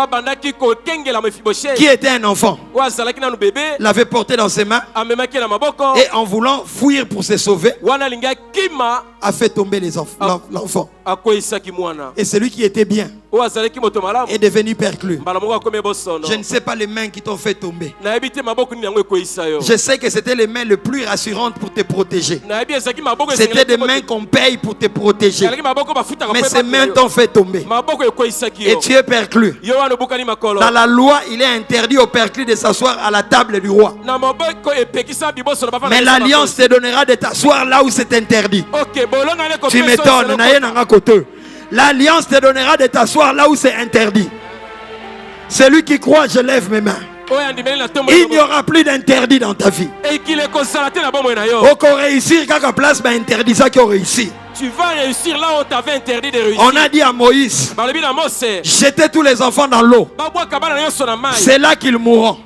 qui était un enfant, l'avait porté dans ses mains et en voulant fuir pour se sauver, a fait tomber l'enfant. Et celui qui était bien est devenu perclus. Je ne sais pas les mains qui t'ont fait tomber. Je sais que c'était les mains les plus rassurantes pour te protéger. C'était des mains qu'on paye pour te protéger. Mais ces mains t'ont fait tomber. Et tu es perclus. Dans la loi, il est interdit au perclus de s'asseoir à la table du roi. Mais l'alliance te donnera de t'asseoir là où c'est interdit. Tu m'étonnes. L'alliance te donnera de t'asseoir là où c'est interdit. Celui qui croit, je lève mes mains. Il n'y aura plus d'interdit dans ta vie. Réussir quelque place, mais interdit ça qui a réussi. Tu vas réussir là où tu avais interdit de réussir. On a dit à Moïse, jetez tous les enfants dans l'eau. C'est là qu'ils mourront.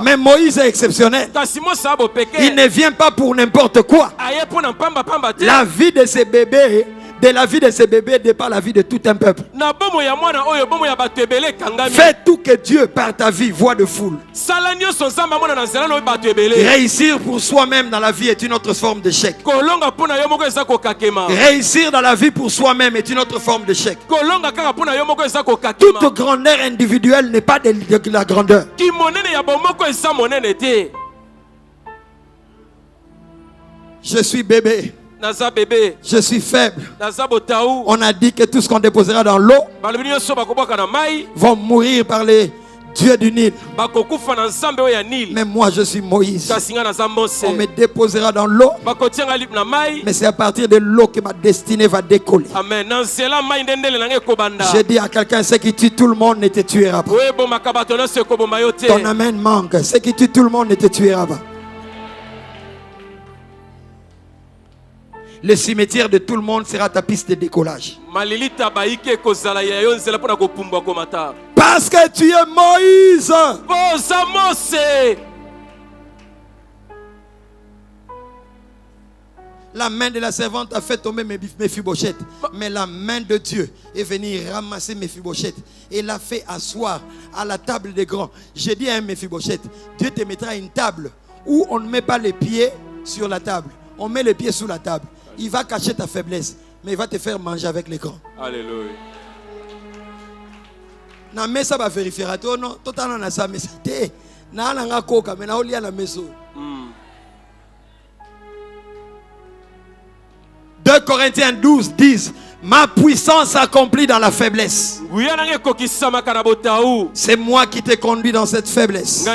Mais Moïse est exceptionnel. Il ne vient pas pour n'importe quoi. La vie de ces bébés, de la vie de ces bébés dépend la vie de tout un peuple. Fais tout que Dieu par ta vie voit de foule. Réussir pour soi-même dans la vie est une autre forme d'échec. Réussir dans la vie pour soi-même est une autre forme d'échec. Toute grandeur individuelle n'est pas de la grandeur. Je suis bébé. Je suis faible. On a dit que tout ce qu'on déposera dans l'eau vont mourir par les dieux du Nil. Mais moi je suis Moïse. On me déposera dans l'eau, mais c'est à partir de l'eau que ma destinée va décoller. Je dis à quelqu'un, ce qui tue tout le monde ne te tuera pas. Ton amen manque. Ce qui tue tout le monde ne te tuera pas. Le cimetière de tout le monde sera ta piste de décollage. Parce que tu es Moïse. La main de la servante a fait tomber Mephibosheth. Mais la main de Dieu est venue ramasser Mephibosheth et l'a fait asseoir à la table des grands. J'ai dit à un Mephibosheth, Dieu te mettra une table où on ne met pas les pieds sur la table. On met les pieds sous la table. Il va cacher ta faiblesse, mais il va te faire manger avec les grands. Alléluia. Na mesa ba veriferato no totana na sa mesa te na ala nga koka me na olia na meso. 2 Corinthiens 12 disent ma puissance s'accomplit dans la faiblesse. C'est moi qui t'ai conduit dans cette faiblesse.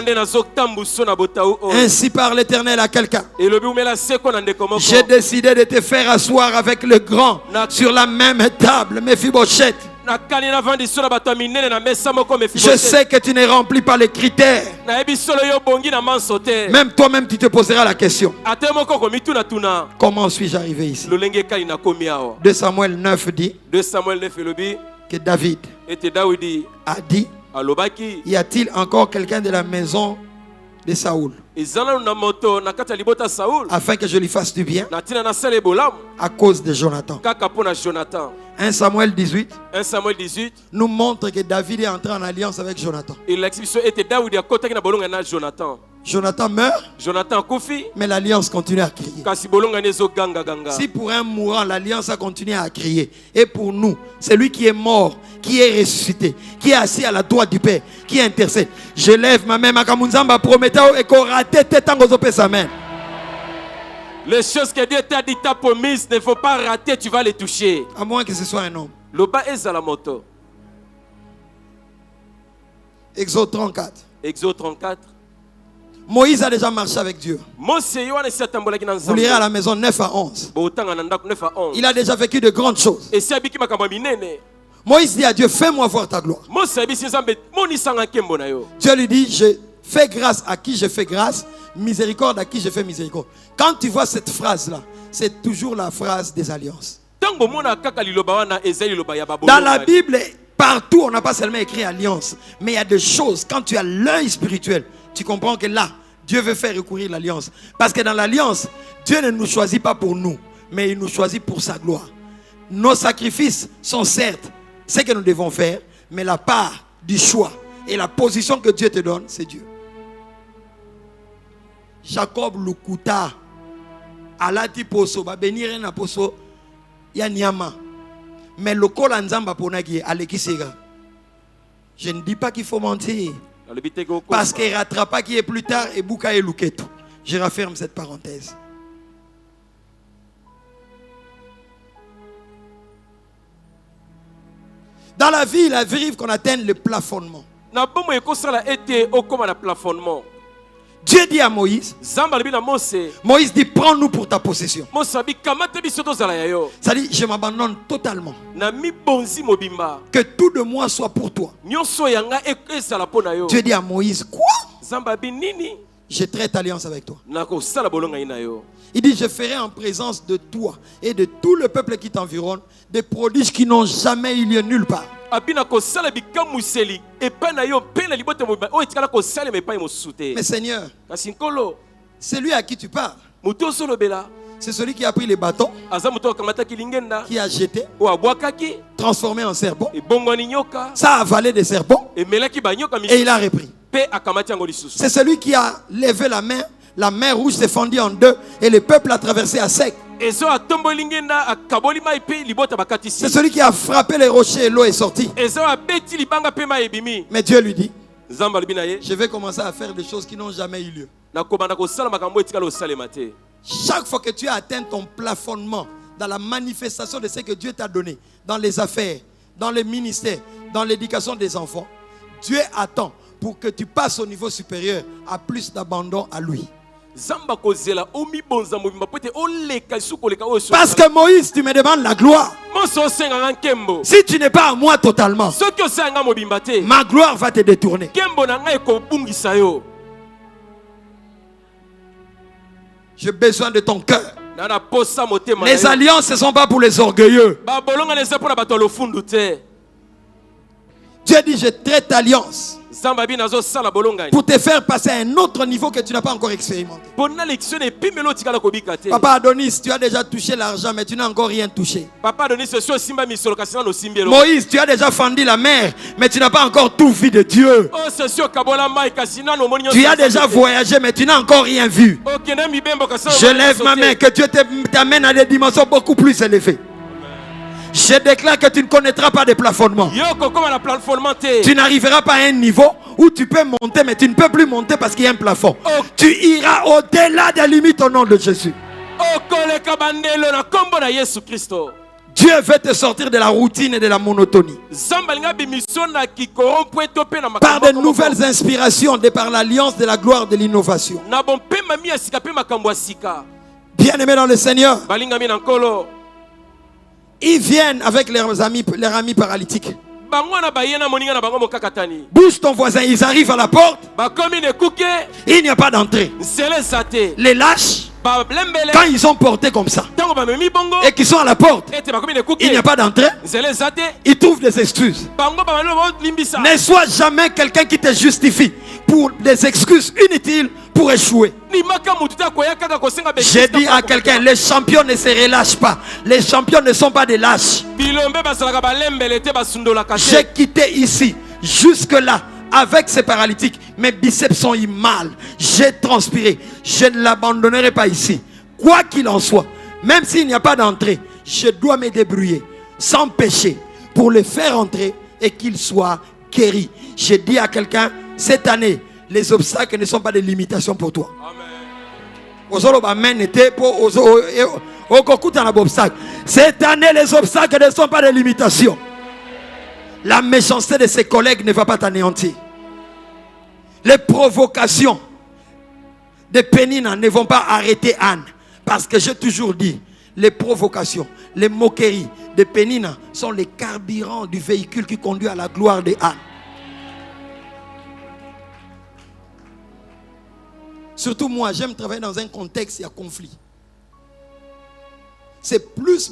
Ainsi parle l'Éternel à quelqu'un. J'ai décidé de te faire asseoir avec le grand sur la même table, Mephibosheth. Je sais que tu ne remplis pas les critères. Même toi-même, tu te poseras la question. Comment suis-je arrivé ici? 2 Samuel 9 dit que David a dit, y a-t-il encore quelqu'un de la maison de Saoul afin que je lui fasse du bien à cause de Jonathan? 1 Samuel 18 nous montre que David est entré en alliance avec Jonathan. Jonathan meurt, mais l'alliance continue à crier. Si pour un mourant, l'alliance a continué à crier, et pour nous, c'est lui qui est mort, qui est ressuscité, qui est assis à la droite du Père, qui intercède. Je lève ma main, Makamunzamba prometteur, et qu'on rate sa main. Les choses que Dieu t'a dit, t'a promises, ne faut pas rater, tu vas les toucher. À moins que ce soit un homme. Loba est à la moto. Exode 34. Exode 34. Moïse a déjà marché avec Dieu. Vous lirez à la maison 9 à 11. Il a déjà vécu de grandes choses. Moïse dit à Dieu, fais-moi voir ta gloire. Dieu lui dit, je fais grâce à qui je fais grâce, miséricorde à qui je fais miséricorde. Quand tu vois cette phrase-là, c'est toujours la phrase des alliances. Dans la Bible, partout, on n'a pas seulement écrit alliance, mais il y a des choses, quand tu as l'œil spirituel, tu comprends que là, Dieu veut faire recourir l'alliance. Parce que dans l'alliance, Dieu ne nous choisit pas pour nous, mais il nous choisit pour sa gloire. Nos sacrifices sont certes ce que nous devons faire, mais la part du choix et la position que Dieu te donne, c'est Dieu. Jacob Lukuta, alati poso, ba benire na poso, ya nyama. Mais le col anzamba ponagi, alekisega. Je ne dis pas qu'il faut mentir. Parce qu'il rattrapa qui est plus tard et Bouka et Luketo. Je referme cette parenthèse. Dans la vie, il arrive qu'on atteigne le plafonnement. Dieu dit à Moïse, Moïse dit, prends-nous pour ta possession. C'est-à-dire, je m'abandonne totalement. Que tout de moi soit pour toi. Dieu dit à Moïse, quoi? Je traite alliance avec toi. Il dit, je ferai en présence de toi et de tout le peuple qui t'environne des prodiges qui n'ont jamais eu lieu nulle part. Mais Seigneur, c'est lui à qui tu parles. C'est celui qui a pris les bâtons, qui a jeté, transformé en serpent. Ça a avalé des serpents et il a repris. C'est celui qui a levé la mer rouge s'est fendue en deux et le peuple a traversé à sec. C'est celui qui a frappé les rochers et l'eau est sortie. Mais Dieu lui dit, je vais commencer à faire des choses qui n'ont jamais eu lieu. Chaque fois que tu as atteint ton plafonnement dans la manifestation de ce que Dieu t'a donné, dans les affaires, dans le ministère, dans l'éducation des enfants, Dieu attend pour que tu passes au niveau supérieur à plus d'abandon à lui. Parce que Moïse, tu me demandes la gloire. Si tu n'es pas à moi totalement, ma gloire va te détourner. J'ai besoin de ton cœur. Les alliances ne sont pas pour les orgueilleux. Dieu dit, je traite alliance pour te faire passer à un autre niveau que tu n'as pas encore expérimenté. Papa Adonis, tu as déjà touché l'argent, mais tu n'as encore rien touché. Moïse, tu as déjà fendu la mer, mais tu n'as pas encore tout vu de Dieu. Tu as déjà voyagé, mais tu n'as encore rien vu. Je lève ma main, que Dieu t'amène à des dimensions beaucoup plus élevées. Je déclare que tu ne connaîtras pas de plafonnement. Tu n'arriveras pas à un niveau où tu peux monter, mais tu ne peux plus monter parce qu'il y a un plafond. Tu iras au-delà des limites au nom de Jésus. Dieu veut te sortir de la routine et de la monotonie. Par de nouvelles inspirations, de par l'alliance de la gloire de l'innovation. Bien-aimé dans le Seigneur, Ils viennent avec leurs amis paralytiques. Bouge ton voisin, ils arrivent à la porte. Il n'y a pas d'entrée. Les lâches, quand ils sont portés comme ça et qu'ils sont à la porte, il n'y a pas d'entrée. Ils trouvent des excuses. Ne sois jamais quelqu'un qui te justifie pour des excuses inutiles pour échouer. J'ai dit à quelqu'un, les champions ne se relâchent pas. Les champions ne sont pas des lâches. J'ai quitté ici, jusque-là, avec ces paralytiques. Mes biceps sont mal. J'ai transpiré. Je ne l'abandonnerai pas ici. Quoi qu'il en soit, même s'il n'y a pas d'entrée, je dois me débrouiller sans péché pour le faire entrer et qu'il soit guéri. J'ai dit à quelqu'un, cette année, les obstacles ne sont pas des limitations pour toi. Cette année, les obstacles ne sont pas des limitations. La méchanceté de ses collègues ne va pas t'anéantir. Les provocations de Pénina ne vont pas arrêter Anne. Parce que j'ai toujours dit, les provocations, les moqueries de Pénina sont les carburants du véhicule qui conduit à la gloire de Anne. Surtout moi, j'aime travailler dans un contexte, il y a conflit. C'est plus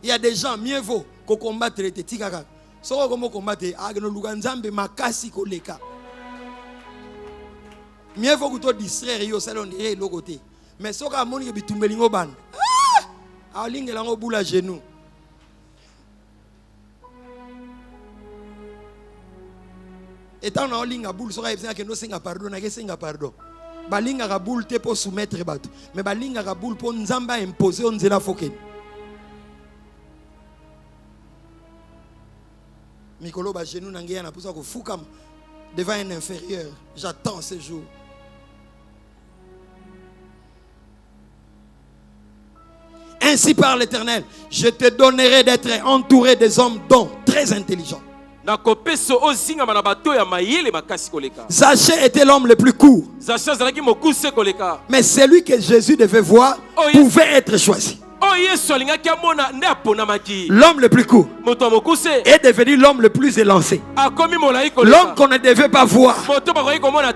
il y a des gens, mieux vaut qu'on combatte les tétikaka. Si on combat, mieux vaut que tu distraire au salon de l'autre côté. Mais si on a mon bitumbelingo ban, ah, alingue lango boula genou. Et tant on a linga boule, so raïbzina que no senga pardon, na que senga pardon. Balinga ka boule te pour soumettre bato, mais balinga ka boule pour nzamba imposer on zela foken. Mikolo ba genou na ngia na pousa ko fukam devant un inférieur. J'attends ce jour. Ainsi par l'Éternel, je te donnerai d'être entouré des hommes dont très intelligents. Zachée était l'homme le plus court. Mais celui que Jésus devait voir pouvait être choisi. L'homme le plus court est devenu l'homme le plus élancé. L'homme qu'on ne devait pas voir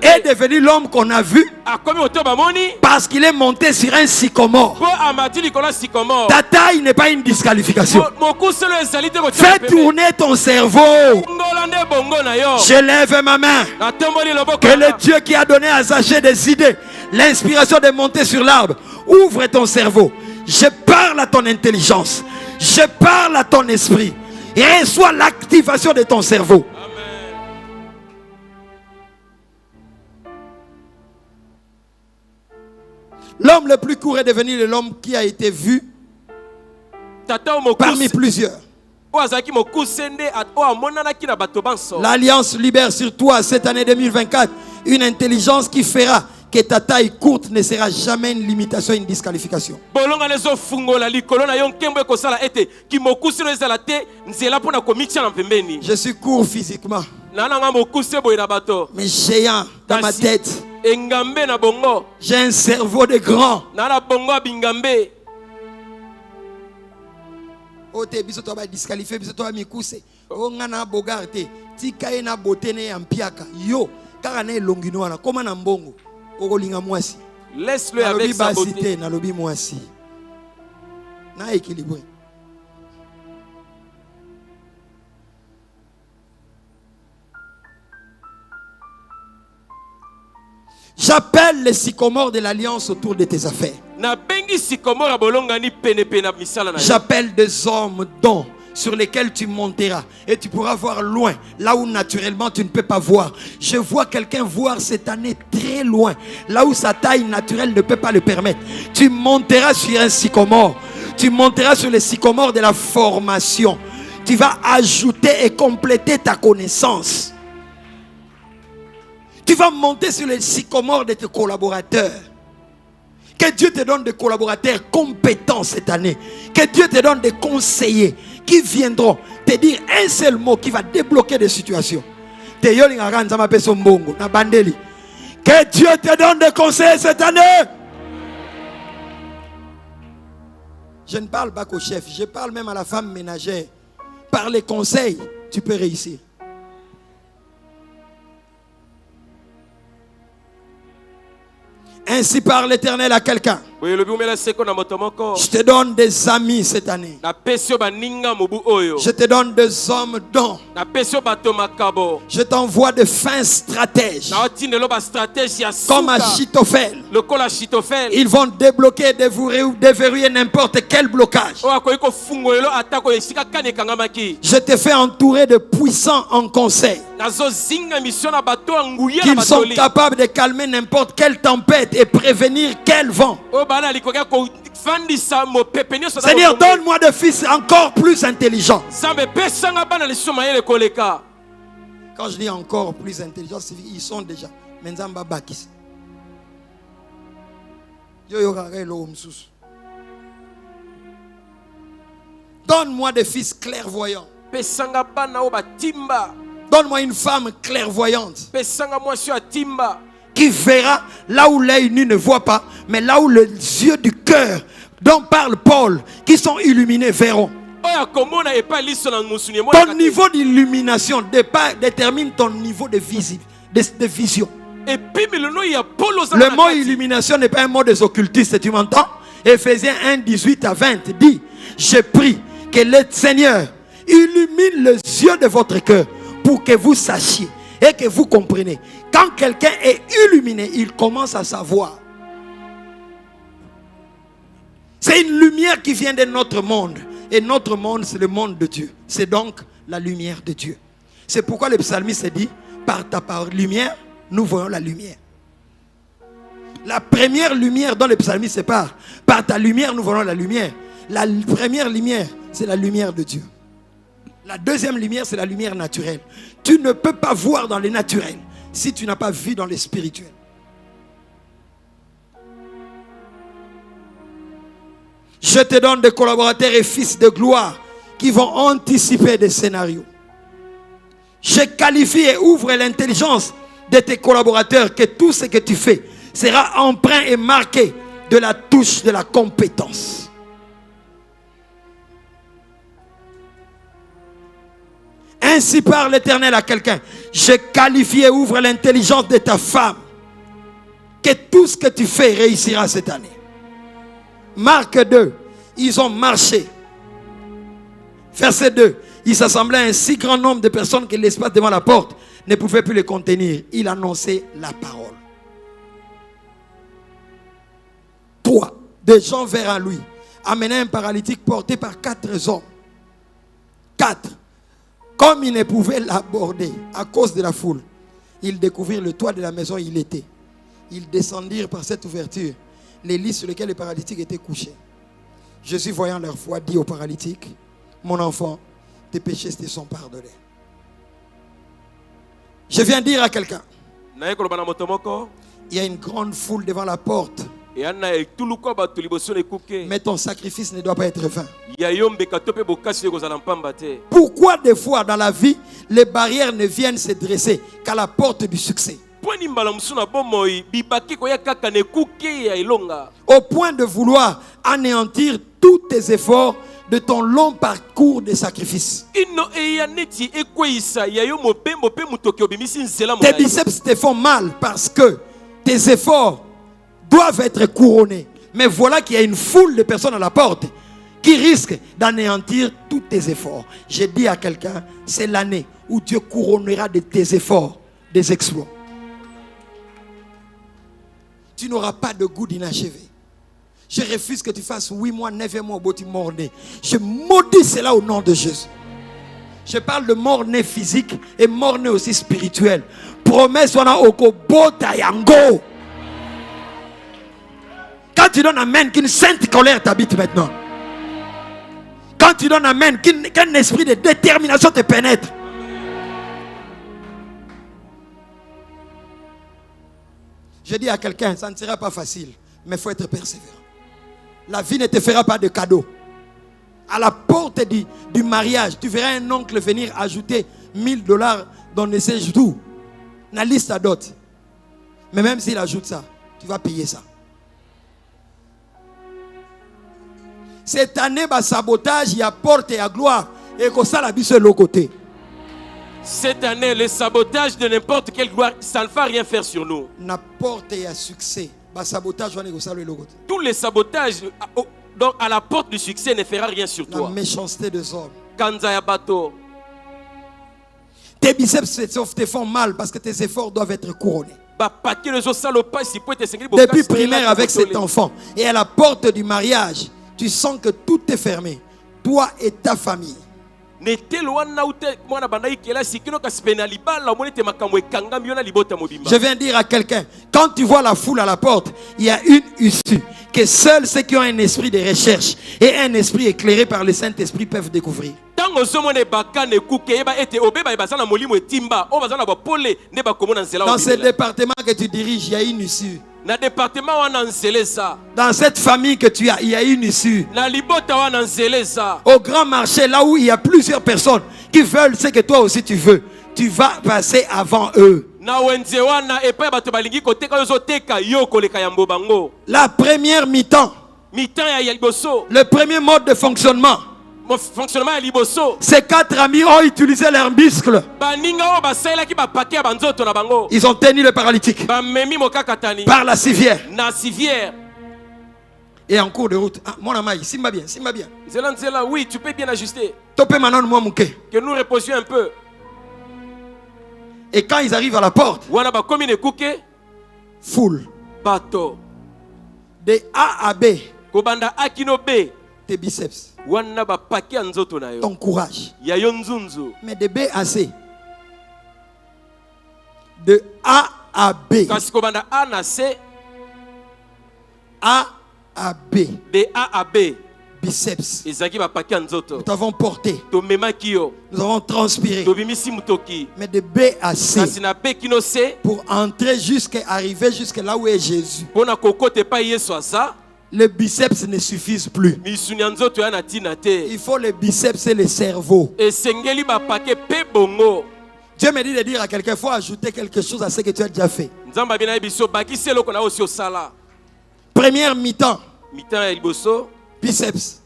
est devenu l'homme qu'on a vu parce qu'il est monté sur un sycomore. Ta taille n'est pas une disqualification. Fais tourner ton cerveau. Je lève ma main. Que le Dieu qui a donné à Zachée des idées, l'inspiration de monter sur l'arbre, ouvre ton cerveau. Je parle à ton intelligence. Je parle à ton esprit. Et reçois l'activation de ton cerveau. L'homme le plus court est devenu l'homme qui a été vu parmi plusieurs. L'Alliance libère sur toi cette année 2024 une intelligence qui fera que ta taille courte ne sera jamais une limitation, une disqualification. Je suis court physiquement, mais géant dans ma tête. J'ai un cerveau de grand. Oh, te biso to ba disqualifier, biso to ba mikuse. Oh ngana bogarte, tika ena botene ya mpiaka. Yo, kaka na elongino wana, koma na mbongo. Okolinga mwasi. Laisse-le avec sa beauté. Na lobi mwasi. Na équilibré. J'appelle les sycomores de l'alliance autour de tes affaires. J'appelle des hommes dont sur lesquels tu monteras et tu pourras voir loin, là où naturellement tu ne peux pas voir. Je vois quelqu'un voir cette année très loin, là où sa taille naturelle ne peut pas le permettre. Tu monteras sur un sycomore. Tu monteras sur les sycomores de la formation. Tu vas ajouter et compléter ta connaissance. Tu vas monter sur les sycomores de tes collaborateurs. Que Dieu te donne des collaborateurs compétents cette année. Que Dieu te donne des conseillers qui viendront te dire un Que Que Dieu te donne des conseils cette année. Je ne parle pas qu'au chef, je parle même à la femme ménagère. Par les conseils, tu peux réussir. Ainsi parle l'Éternel à quelqu'un. Je te donne des amis cette année. Je te donne des hommes dont. Je t'envoie de fins stratèges. Comme Achitophel. Ils vont débloquer et déverrouiller n'importe quel blocage. Je te fais entourer de puissants en conseil. Qu'ils sont capables de calmer n'importe quelle tempête et prévenir quel vent. Seigneur, donne-moi des fils encore plus intelligents. Quand je dis encore plus intelligents, ils sont déjà. Donne-moi des fils clairvoyants. Donne-moi une femme clairvoyante qui verra là où l'œil nu ne voit pas, mais là où les yeux du cœur dont parle Paul, qui sont illuminés, verront. Ton niveau d'illumination détermine ton niveau de vision. Le mot illumination n'est pas un mot des occultistes, tu m'entends? Éphésiens 1, 18 à 20 dit: je prie que le Seigneur illumine les yeux de votre cœur pour que vous sachiez et que vous compreniez. Quand quelqu'un est illuminé, il commence à savoir. C'est une lumière qui vient de notre monde. Et notre monde, c'est le monde de Dieu. C'est donc la lumière de Dieu. C'est pourquoi le psalmiste dit: par ta lumière, nous voyons la lumière. La première lumière dont le psalmiste parle, par ta lumière, nous voyons la lumière. La première lumière, c'est la lumière de Dieu. La deuxième lumière, c'est la lumière naturelle. Tu ne peux pas voir dans le naturel si tu n'as pas vu dans le spirituel. Je te donne des collaborateurs et fils de gloire qui vont anticiper des scénarios. Je qualifie et ouvre l'intelligence de tes collaborateurs, que tout ce que tu fais sera empreint et marqué de la touche de la compétence. Ainsi parle l'Éternel à quelqu'un: je qualifie et ouvre l'intelligence de ta femme, que tout ce que tu fais réussira cette année. Marc 2, ils ont marché. Verset 2, il s'assemblait un si grand nombre de personnes que l'espace devant la porte ne pouvait plus les contenir. Il annonçait la parole. 3, des gens vers lui amenaient un paralytique porté par 4 hommes. 4, comme ils ne pouvaient l'aborder à cause de la foule, ils découvrirent le toit de la maison où il était. Ils descendirent par cette ouverture les lits sur lesquels les paralytiques étaient couchés. Jésus, voyant leur foi, dit aux paralytiques: mon enfant, tes péchés te sont pardonnés. Je viens dire à quelqu'un, il y a une grande foule devant la porte, mais ton sacrifice ne doit pas être vain. Pourquoi des fois dans la vie les barrières ne viennent se dresser qu'à la porte du succès? Au point de vouloir anéantir tous tes efforts de ton long parcours de sacrifice. Tes biceps te font mal parce que tes efforts doivent être couronnés. Mais voilà qu'il y a une foule de personnes à la porte qui risquent d'anéantir tous tes efforts. J'ai dit à quelqu'un, c'est l'année où Dieu couronnera de tes efforts des exploits. Tu n'auras pas de goût d'inachevé. Je refuse que tu fasses 8 mois, 9 mois au boti mort-né. Je maudis cela au nom de Jésus. Je parle de mort-né physique et mort-né aussi spirituel. Promesse wana oko bota yango. Quand tu donnes amen, qu'une sainte colère t'habite maintenant. Quand tu donnes amen, qu'un esprit de détermination te pénètre. Je dis à quelqu'un, ça ne sera pas facile, mais il faut être persévérant. La vie ne te fera pas de cadeaux. À la porte du mariage, tu verras un oncle venir ajouter $1000 dans les séjours. La liste à d'autres. Mais même s'il ajoute ça, tu vas payer ça. Cette année, le sabotage, il y a porte et à gloire. Et que ça, la bise de l'autre côté. Cette année, le sabotage de n'importe quelle gloire, ça ne va rien faire sur nous. N'importe et à succès. Le sabotage, va négocier de l'autre côté. Tous les sabotages donc à la porte du succès ne fera rien sur toi. La méchanceté des hommes. Kanzaya bato. Tes biceps te font mal parce que tes efforts doivent être couronnés. Depuis primaire avec cet enfant et à la porte du mariage, tu sens que tout est fermé. Toi et ta famille. Je viens dire à quelqu'un, quand tu vois la foule à la porte, il y a une issue que seuls ceux qui ont un esprit de recherche et un esprit éclairé par le Saint-Esprit peuvent découvrir. Dans ce département que tu diriges, il y a une issue. Dans cette famille que tu as, il y a une issue. Au grand marché, là où il y a plusieurs personnes qui veulent ce que toi aussi tu veux, tu vas passer avant eux. La première mi-temps, le premier mode de fonctionnement, ces 4 amis ont utilisé leurs muscles. Ils ont tenu le paralytique par la civière. Et en cours de route, mon ami, simba bien. Oui, tu peux bien ajuster. Que nous reposions un peu. Et quand ils arrivent à la porte, foule. Bateau. De A à B. Kobanda akino B. Tes biceps. Ton courage. Mais de B à C. De A à B. A à B. De A à B. Biceps. Nous t'avons porté. Nous avons transpiré. Mais de B à C. Pour entrer jusqu'à arriver jusqu'à là où est Jésus. Les biceps ne suffisent plus. Il faut les biceps et le cerveau. Dieu me dit de dire à quelqu'un, il faut ajouter quelque chose à ce que tu as déjà fait. Première mi-temps. Biceps.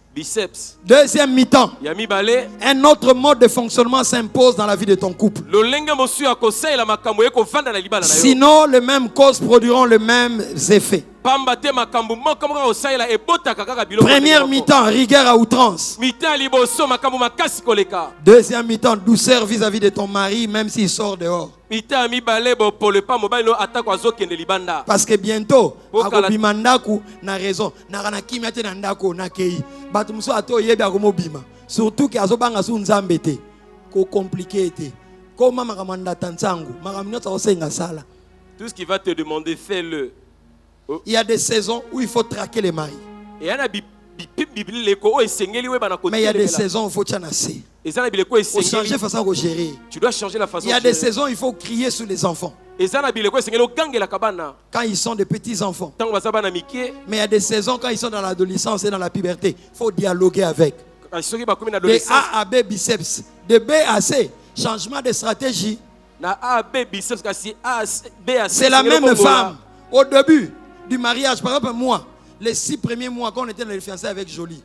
Deuxième mi-temps. Un autre mode de fonctionnement s'impose dans la vie de ton couple. Sinon, les mêmes causes produiront les mêmes effets. Première mi-temps, rigueur à outrance. Deuxième mi-temps, douceur vis-à-vis de ton mari, même s'il sort dehors. Parce que bientôt, surtout que tout ce qui va te demander, fais-le. Il y a des saisons où il faut traquer les maris. Mais il y a des saisons où il faut chanasser. Il faut changer la façon de gérer. Tu dois changer la façon. Il y a des saisons où il faut crier sur les enfants. Quand ils sont des petits enfants. Mais il y a des saisons quand ils sont dans l'adolescence et dans la puberté. Il faut dialoguer avec. De A à B biceps. De B à C. Changement de stratégie. C'est la même femme. Au début du mariage, par exemple moi, les 6 premiers mois quand on était dans les fiançailles avec Jolie,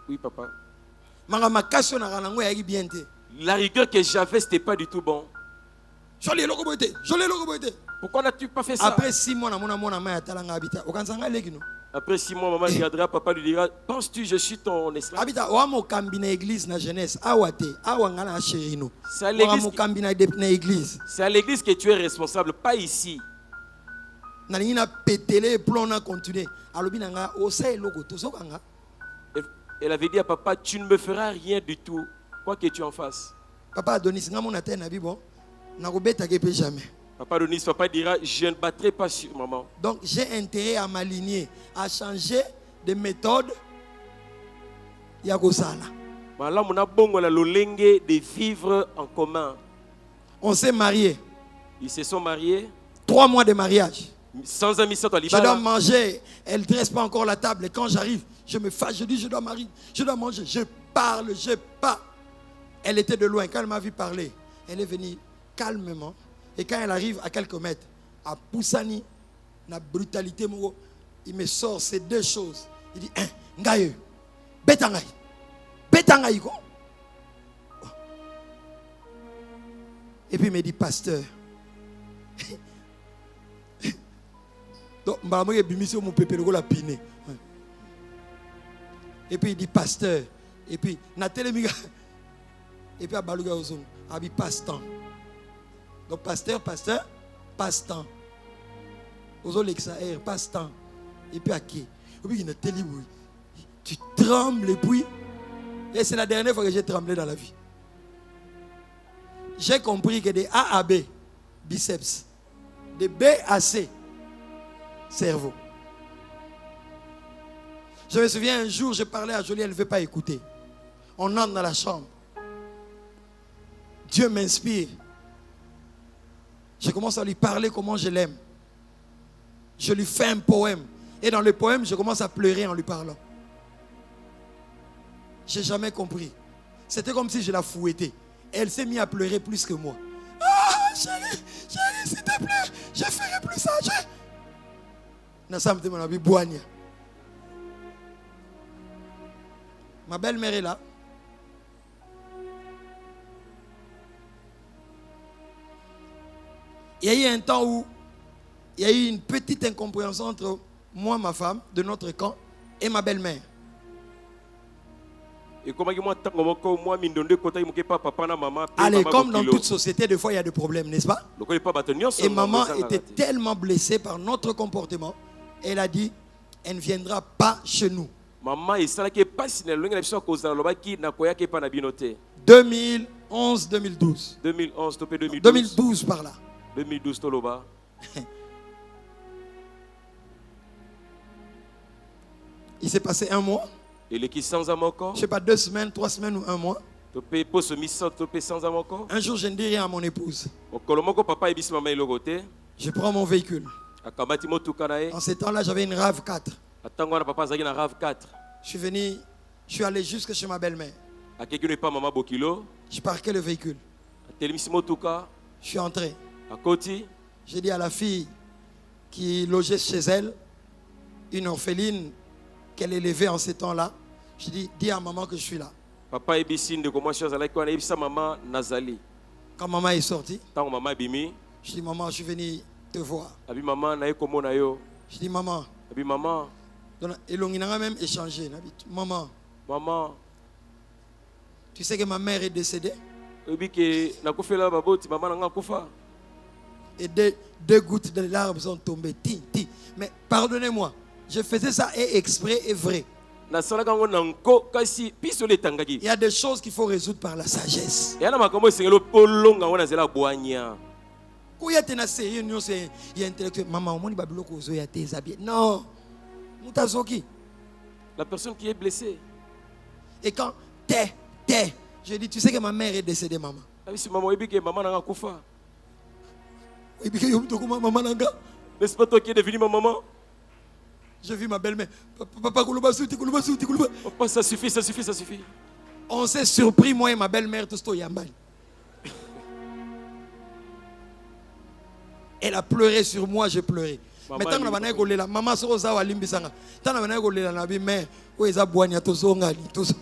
oui papa. La rigueur que j'avais, c'était pas du tout bon. Pourquoi n'as-tu pas fait ça? Après 6 mois, après 6 mois, maman regardera, papa lui dira, penses-tu je suis ton esclave? C'est à l'église que tu es responsable, pas ici. Elle avait dit à papa, tu ne me feras rien du tout, quoi que tu en fasses. Papa Adonis, Papa Adonis, papa dira, je ne battrai pas sur maman. Donc j'ai intérêt à m'aligner, à changer de méthode. De vivre en commun. On s'est mariés. Ils se sont mariés. 3 mois de mariage. Sans amis, sans toi. Je dois manger. Elle ne dresse pas encore la table. Et quand j'arrive, je me fâche. Je dis, je dois manger. Je dois manger. Je parle. Elle était de loin. Quand elle m'a vu parler, elle est venue calmement. Et quand elle arrive à quelques mètres, à Poussani, la brutalité, il me sort ces deux choses. Il dit, Ngaye, Betangay. Betangay, quoi. Et puis il me dit, pasteur. Donc, et puis il dit, pasteur. Et puis, et puis à Balouga Ozon, il dit, passe-temps. Donc, pasteur, passe-temps. Ozon l'exaère, passe-temps. Et puis à qui? Et puis il a télé, tu trembles et puis. Et c'est la dernière fois que j'ai tremblé dans la vie. J'ai compris que de A à B, biceps. De B à C, cerveau. Je me souviens un jour, je parlais à Jolie, elle ne veut pas écouter. On entre dans la chambre. Dieu m'inspire. Je commence à lui parler comment je l'aime. Je lui fais un poème. Et dans le poème, je commence à pleurer en lui parlant. Je n'ai jamais compris. C'était comme si je la fouettais. Elle s'est mise à pleurer plus que moi. Ah, chérie, s'il te plaît, je ne ferai plus ça. Ma belle-mère est là. Il y a eu un temps où il y a eu une petite incompréhension entre moi, ma femme, de notre camp, et ma belle-mère. Allez, comme dans toute société, des fois il y a des problèmes, n'est-ce pas? Et maman était tellement blessée par notre comportement, elle a dit, elle ne viendra pas chez nous. 2011, 2012. 2012 par là. 2012 toloba. Il s'est passé un mois. Je ne sais pas, 2 semaines, 3 semaines ou un mois. Un jour, je ne dis rien à mon épouse. Je prends mon véhicule. En ces temps-là, j'avais une RAV4. Je suis venu, je suis allé jusque chez ma belle-mère. J'ai parqué le véhicule. Je suis entré. J'ai dit à la fille qui logeait chez elle, une orpheline qu'elle élevait en ces temps-là, je dis à maman que je suis là. Quand maman est sortie, je dis maman, je suis venu te voir. Je dis maman, et l'on a même échangé. Maman, tu sais que ma mère est décédée? Et deux gouttes de larmes sont tombées. Mais pardonnez-moi, je faisais ça et exprès et vrai. Il y a des choses qu'il faut résoudre par la sagesse. Non. La personne qui est blessée. Et quand je dis, tu sais que ma mère est décédée, maman. N'est-ce pas toi qui es devenu ma maman? Je vis ma belle-mère. Papa, ça suffit. On s'est surpris, moi et ma belle-mère, tous au Yambal. Elle a pleuré sur moi, j'ai pleuré. Mais tant que la maman se rosa à limbisanga. Tant que la nabi mère, où est-ce que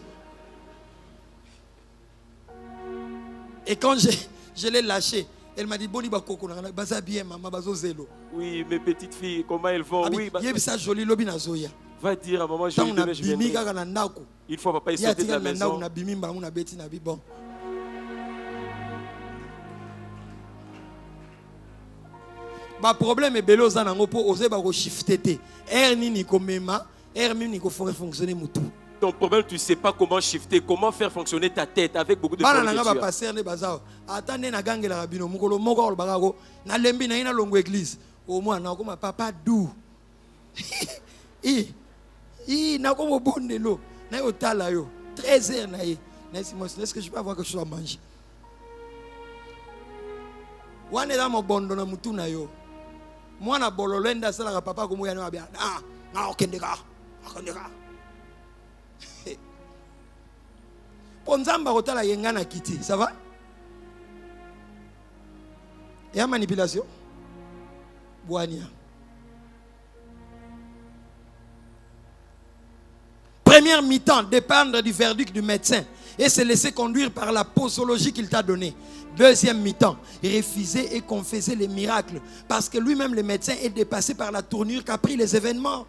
et quand je l'ai lâché, elle m'a dit boni bakoko na baza bien maman bazo zelo. Oui, mes petites filles, comment elles vont? Oui, ça joli lobi na zoya. Va dire à maman, je viendrai. Une fois papa est sorti de la maison. Bon. Ba problème est bello za nango po oser ba ko shifter té. Erni ni ko mema, erni ni ko fonctionner mutu. Ton problème, tu ne sais pas comment shifter, comment faire fonctionner ta tête avec beaucoup de fortitude. Attendez na gangue la rabino mukolo moko bagago na lembi na ina longo église. Au moins na ko ma papa dou. Na ko mo bondelo. Na yo tala yo. 13h na ye. Est-ce que je peux avoir quelque chose à manger? Wane da mo bondo na mutu na yo. Mwana bololenda sala papa ko mo yana bia. Okendeka. Ponzamba rotala yengana kiti, ça va? Et la manipulation? Boania. Première mi-temps, dépendre du verdict du médecin et se laisser conduire par la posologie qu'il t'a donnée. Deuxième mi-temps, refuser et confesser les miracles parce que lui-même, le médecin, est dépassé par la tournure qu'a pris les événements.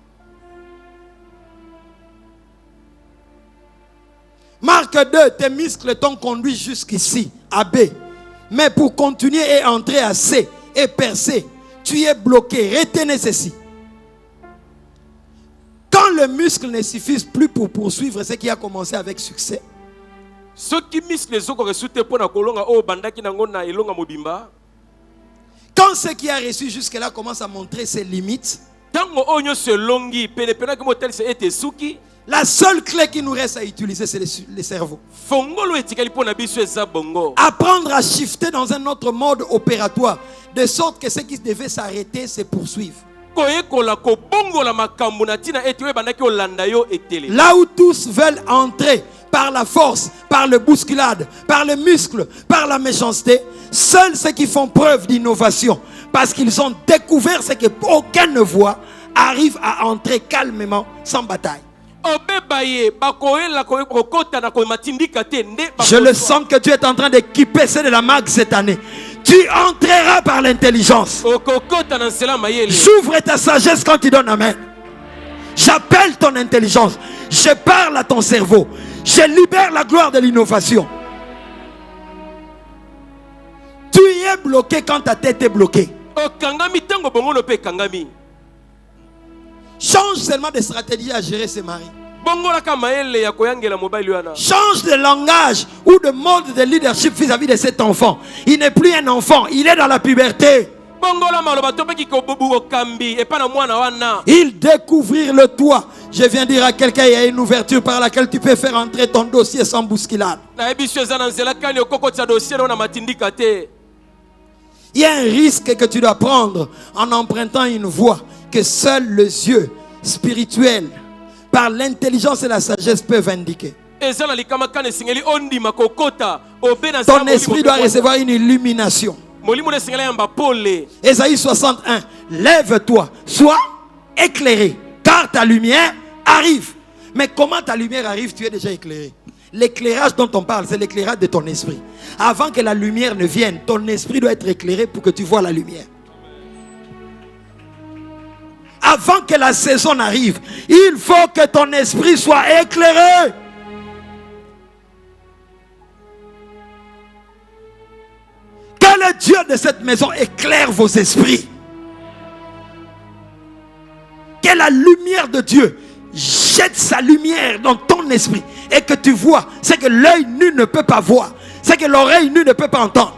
Marque 2, tes muscles t'ont conduit jusqu'ici, à B. Mais pour continuer et entrer à C et percer, tu es bloqué. Retenez ceci. Quand le muscle ne suffit plus pour poursuivre ce qui a commencé avec succès, quand ce qui a reçu jusque-là commence à montrer ses limites, la seule clé qui nous reste à utiliser, c'est le cerveau. Apprendre à shifter dans un autre mode opératoire, de sorte que ce qui devait s'arrêter se poursuive. Là où tous veulent entrer par la force, par le bousculade, par le muscle, par la méchanceté, seuls ceux qui font preuve d'innovation, parce qu'ils ont découvert ce qu'aucun ne voit, arrivent à entrer calmement, sans bataille. Je le sens que tu es en train d'équiper ceux de la marque cette année. Tu entreras par l'intelligence. J'ouvre ta sagesse quand tu donnes amen. J'appelle ton intelligence. Je parle à ton cerveau. Je libère la gloire de l'innovation. Tu es bloqué quand ta tête est bloquée. Change seulement de stratégie à gérer ses maris. Change de langage ou de mode de leadership vis-à-vis de cet enfant. Il n'est plus un enfant, il est dans la puberté. Il découvrir le toit. Je viens dire à quelqu'un, il y a une ouverture par laquelle tu peux faire entrer ton dossier sans bousculade. Il y a un risque que tu dois prendre en empruntant une voie que seuls les yeux spirituels, par l'intelligence et la sagesse, peuvent indiquer. Ton esprit doit recevoir une illumination. Ésaïe 61. Lève-toi, sois éclairé, car ta lumière arrive. Mais comment ta lumière arrive? Tu es déjà éclairé. L'éclairage dont on parle, c'est l'éclairage de ton esprit. Avant que la lumière ne vienne, ton esprit doit être éclairé pour que tu vois la lumière. Avant que la saison arrive, il faut que ton esprit soit éclairé. Que le Dieu de cette maison éclaire vos esprits. Que la lumière de Dieu jette sa lumière dans ton esprit et que tu vois ce que l'œil nu ne peut pas voir, ce que l'oreille nue ne peut pas entendre.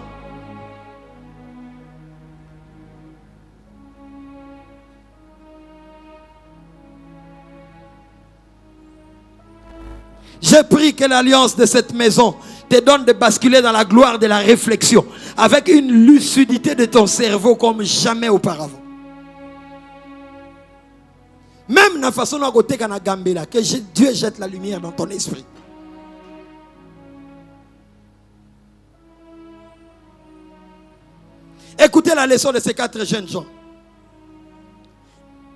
Je prie que l'alliance de cette maison te donne de basculer dans la gloire de la réflexion avec une lucidité de ton cerveau comme jamais auparavant. Même la façon dont tu as gambé, que Dieu jette la lumière dans ton esprit. Écoutez la leçon de ces 4 jeunes gens.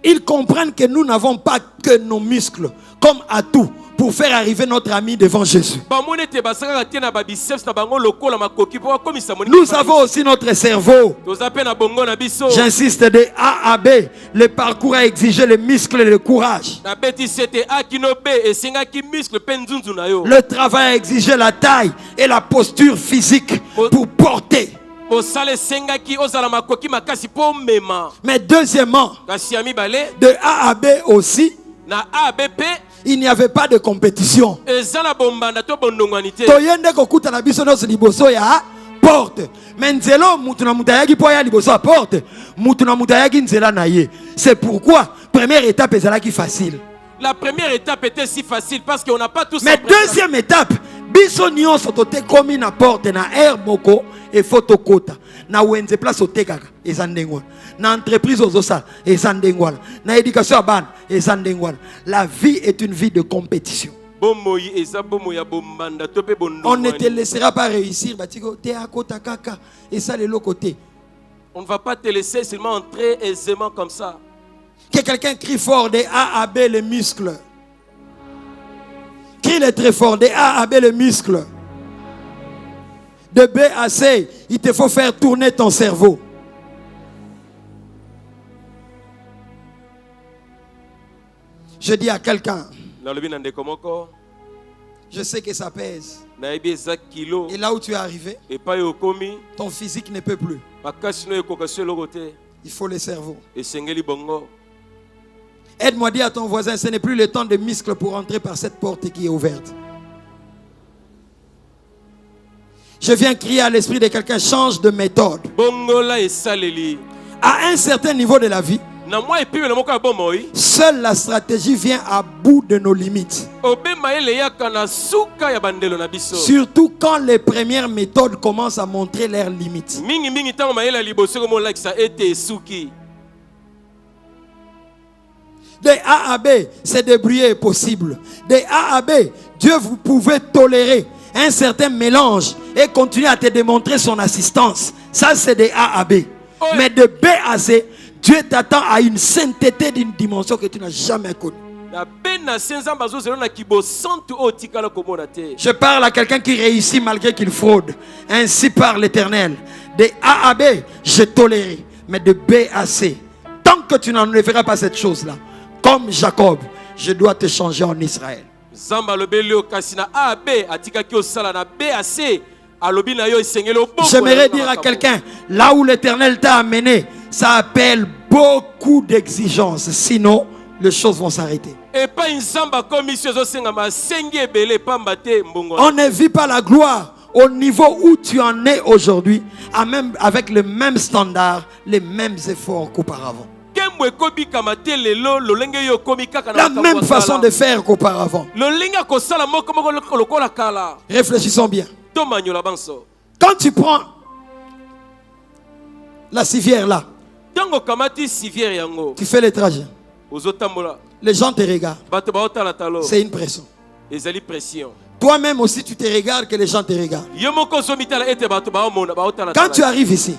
Ils comprennent que nous n'avons pas que nos muscles comme atout pour faire arriver notre ami devant Jésus. Nous avons aussi notre cerveau. J'insiste, de A à B, le parcours a exigé le muscle et le courage. Le travail a exigé la taille et la posture physique pour porter. Mais deuxièmement, de A à B aussi, il n'y avait pas de compétition. C'est pourquoi première étape est facile. La première étape était si facile parce qu'on n'a pas tous. Mais deuxième étape, biso nyonso tote komi na porte na air moko et photokota na wenze place otekaka ezandengwana na entreprise ozosa ezandengwana na éducation abana ezandengwana. La vie est une vie de compétition. On ne te laissera pas réussir. Et ça, le côté. On ne va pas te laisser seulement entrer aisément comme ça. Que quelqu'un crie fort des A à B les muscles. Crie-le très fort des A à B les muscles. De B à C, il te faut faire tourner ton cerveau. Je dis à quelqu'un, je sais que ça pèse. Et là où tu es arrivé, ton physique ne peut plus. Il faut le cerveau. Aide-moi à dire à ton voisin, ce n'est plus le temps de muscles pour entrer par cette porte qui est ouverte. Je viens crier à l'esprit de quelqu'un, change de méthode. À un certain niveau de la vie, seule la stratégie vient à bout de nos limites. Surtout quand les premières méthodes commencent à montrer leurs limites. De A à B, c'est débrouiller possible. De A à B, Dieu, vous pouvez tolérer un certain mélange et continuer à te démontrer son assistance. Ça, c'est de A à B. Mais de B à C, Dieu t'attend à une sainteté d'une dimension que tu n'as jamais connue. Je parle à quelqu'un qui réussit malgré qu'il fraude. Ainsi parle l'Éternel. De A à B, je tolère. Mais de B à C, tant que tu n'enlèveras pas cette chose-là, comme Jacob, je dois te changer en Israël. J'aimerais dire à quelqu'un, là où l'Éternel t'a amené, ça appelle beaucoup d'exigences. Sinon, les choses vont s'arrêter. On ne vit pas la gloire au niveau où tu en es aujourd'hui, avec le même standard, les mêmes efforts qu'auparavant. La même façon de faire qu'auparavant. Réfléchissons bien. Quand tu prends la civière là, tu fais le trajet. Les gens te regardent. C'est une pression. Toi-même aussi tu te regardes que les gens te regardent. Quand tu arrives ici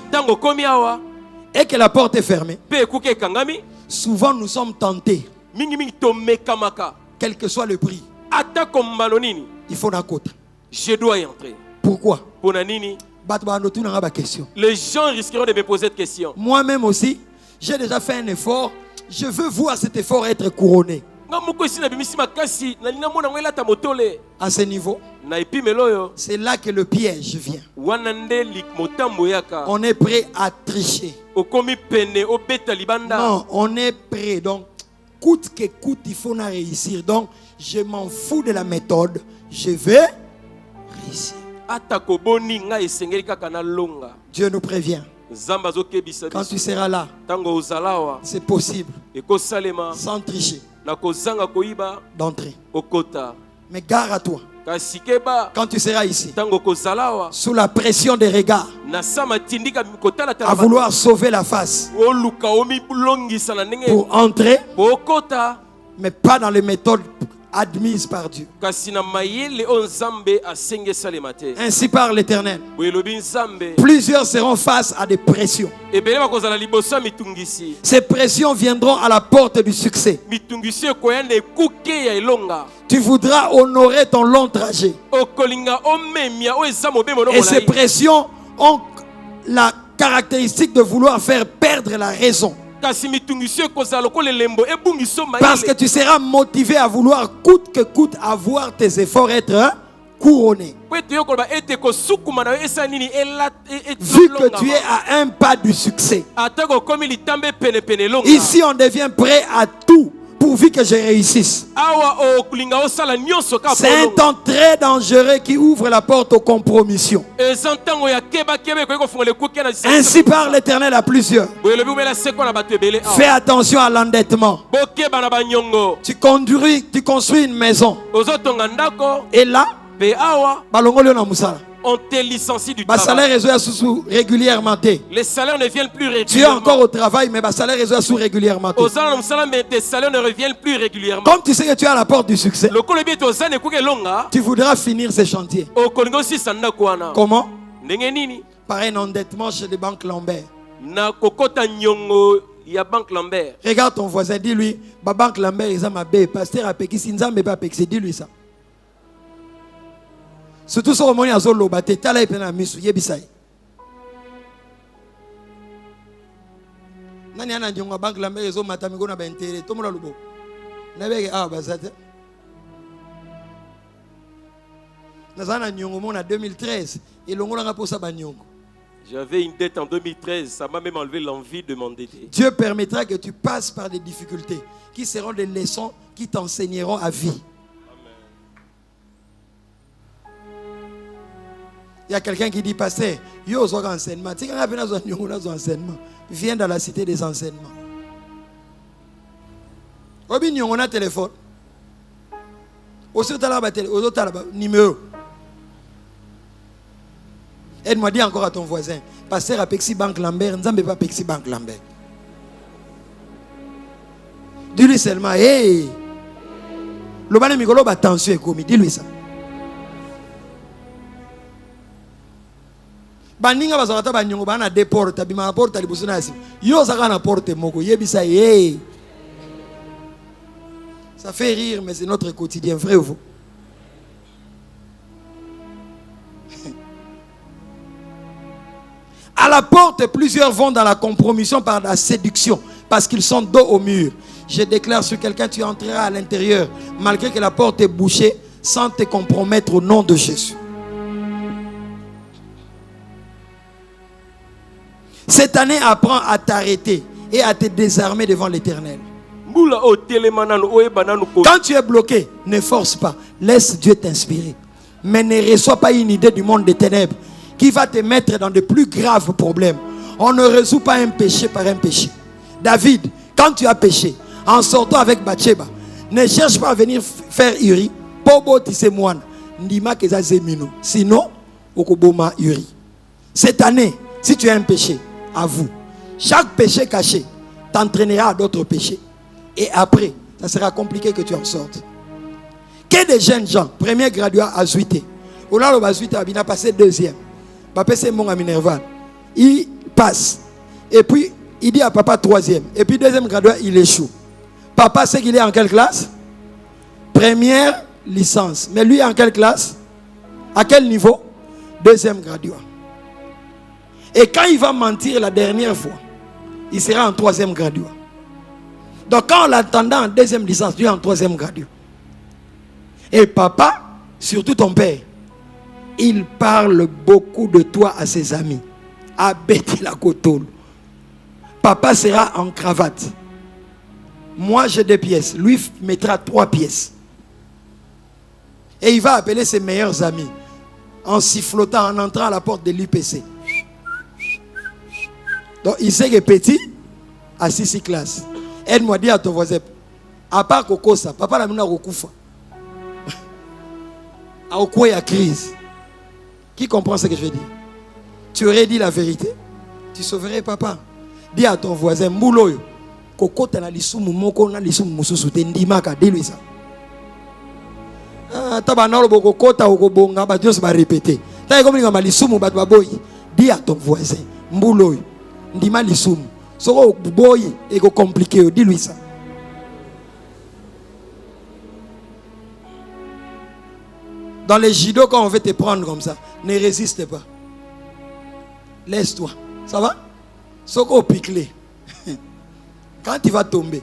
et que la porte est fermée, souvent nous sommes tentés, quel que soit le prix. Il faut n'accouter. Je dois y entrer. Pourquoi? Les gens risqueront de me poser cette question. Moi-même aussi, j'ai déjà fait un effort. Je veux voir cet effort être couronné. À ce niveau, c'est là que le piège vient. On est prêt à tricher. Non, on est prêt. Donc, coûte que coûte, il faut réussir. Donc, je m'en fous de la méthode. Je vais réussir. Dieu nous prévient. Quand tu seras là, c'est possible, sans tricher, d'entrer. Mais gare à toi. Quand tu seras ici, sous la pression des regards, à vouloir sauver la face, pour entrer, mais pas dans les méthodes admises par Dieu. Ainsi parle l'Éternel. Plusieurs seront face à des pressions. Ces pressions viendront à la porte du succès. Tu voudras honorer ton long trajet. Et ces pressions ont la caractéristique de vouloir faire perdre la raison. Parce que tu seras motivé à vouloir coûte que coûte avoir tes efforts être couronnés. Vu que tu es à un pas du succès. Ici on devient prêt à tout pourvu que je réussisse. C'est un temps très dangereux qui ouvre la porte aux compromissions. Ainsi parle l'Éternel à plusieurs. Fais attention à l'endettement. Tu construis une maison. Et là, On te licencie du Bah, travail. salaire sous régulièrement. Les salaires ne viennent plus régulièrement. Tu es encore au travail, mais bah, salaire sous régulièrement. Aux ans, mais tes salaires ne reviennent plus régulièrement. Comme tu sais que tu es à la porte du succès, tu voudras finir ces chantiers. Comment? Par un endettement chez les banques Lambert. Regarde ton voisin, dis-lui, ma banque Lambert, ils ont ma baie. Pasteur a péki, si nzambe pas péki, dis-lui ça. Surtout sur le moment où il y a l'eau, tu es là et tu es mis sur Yebisai. Nani ana njonga banque Lambert, ils ont matamigo na bentéré. Tout le monde a le beau. Nabege ah bazate. Nazana nyongo mona 2013 et longo nga pour ça ba nyongo. J'avais une dette en 2013, ça m'a même enlevé l'envie de m'endetter. Dieu permettra que tu passes par des difficultés qui seront des leçons qui t'enseigneront à vie. Amen. Il y a quelqu'un qui dit, pasteur, yo zo enseignement. Tu sais quand enseignement, viens dans la cité des enseignements. Obi nyongo na téléphone. Aussi tala ba numéro. Aide-moi, dis encore à ton voisin, pasteur à Pexi Banque Lambert, Nzambe pas Pexi Banque Lambert. Dis-lui seulement, hey, le bane mikolo ba attention et commis, dis-lui ça. Baninga bazarata banyongo bana déporte, bima porte libusuna asi. Yo zaka na porte moko, yebisa hey. Ça fait rire mais c'est notre quotidien, vrai ou faux? À la porte, plusieurs vont dans la compromission par la séduction, parce qu'ils sont dos au mur. Je déclare sur quelqu'un, tu entreras à l'intérieur, malgré que la porte est bouchée, sans te compromettre au nom de Jésus. Cette année, apprends à t'arrêter et à te désarmer devant l'Éternel. Quand tu es bloqué, ne force pas, laisse Dieu t'inspirer. Mais ne reçois pas une idée du monde des ténèbres qui va te mettre dans de plus graves problèmes. On ne résout pas un péché par un péché. David, quand tu as péché, en sortant avec Bathsheba, ne cherche pas à venir faire Uri. Pobo tisse moine. Ndima keza zemino. Sinon, okoboma Uri. Cette année, si tu as un péché, avoue. Chaque péché caché t'entraînera à d'autres péchés. Et après, ça sera compliqué que tu en sortes. Que des jeunes gens, premier graduat à Zuité. Au là, le Zuité a passé deuxième. Papa c'est mon ami Minerval. Il passe. Et puis, il dit à papa troisième. Et puis, deuxième graduat, il échoue. Papa sait qu'il est en quelle classe? Première licence. Mais lui, en quelle classe? À quel niveau? Deuxième graduat. Et quand il va mentir la dernière fois, il sera en troisième graduat. Donc, quand on l'attendait en deuxième licence, lui en troisième graduat. Et papa, surtout ton père, il parle beaucoup de toi à ses amis. À Betty la Kotol. Papa sera en cravate. Moi j'ai 2 pièces. Lui mettra 3 pièces. Et il va appeler ses meilleurs amis. En sifflotant, en entrant à la porte de l'UPC. Donc il sait que petit a 6 classes. Aide-moi, dis à ton voisin. À part Kokosa, papa l'a mis à Rokufa. À Okwe à crise. Qui comprend ce que je veux dire? Tu aurais dit la vérité, tu sauverais papa. Dis à ton voisin, Mbouloyo, Koko tana lisumu moko na lisumu mususu te ndimaka, dis-lui ça. Tabanalo boko kota okobonga ba Dieu va répéter. T'as comme ngama lisumu ba boy. Dis à ton voisin, Mbouloyo, ndima lisumu. Soko boy et go compliqué, dis-lui ça. Dans les judo, quand on veut te prendre comme ça, ne résiste pas. Laisse-toi. Ça va? Soko piclé. Quand tu vas tomber,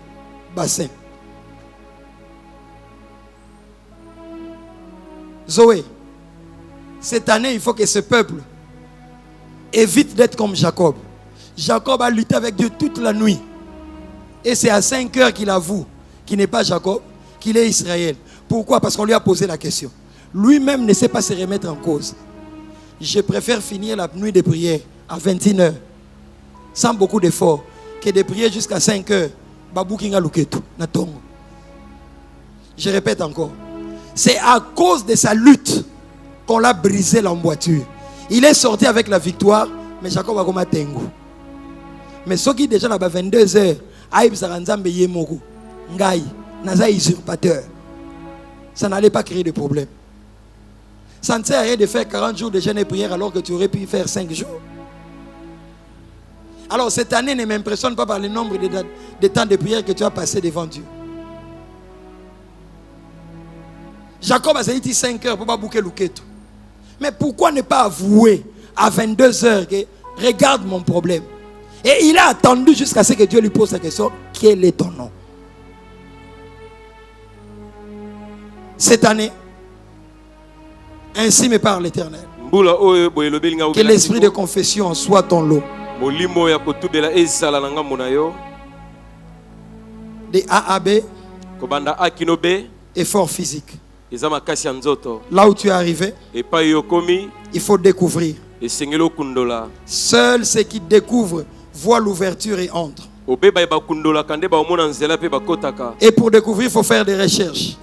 bassin. Zoé, cette année, il faut que ce peuple évite d'être comme Jacob. Jacob a lutté avec Dieu toute la nuit. Et c'est à 5 heures qu'il avoue qu'il n'est pas Jacob, qu'il est Israël. Pourquoi? Parce qu'on lui a posé la question. Lui-même ne sait pas se remettre en cause. Je préfère finir la nuit de prière à 21h, sans beaucoup d'efforts, que de prier jusqu'à 5h. Je répète encore. C'est à cause de sa lutte qu'on l'a brisé l'emboîture. Il est sorti avec la victoire, mais Jacob a comme tengu. Mais ceux qui déjà là-bas 22 heures, aïe Saranzambe Yemoku, Ngaï, Naza usurpateur. Ça n'allait pas créer de problème. Ça ne sert à rien de faire 40 jours de jeûne et prière alors que tu aurais pu faire 5 jours. Alors cette année ne m'impressionne pas par le nombre de temps de prière que tu as passé devant Dieu. Jacob a dit 5 heures pour pas bouquer l'ouquetou. Mais pourquoi ne pas avouer à 22 heures que regarde mon problème? Et il a attendu jusqu'à ce que Dieu lui pose la question, quel est ton nom? Cette année, ainsi me parle l'Éternel. Que l'esprit de confession soit ton lot. Des A à B, effort physique. Là où tu es arrivé, il faut découvrir. Seuls ceux qui découvrent voient l'ouverture et entrent. Et pour découvrir, il faut faire des recherches.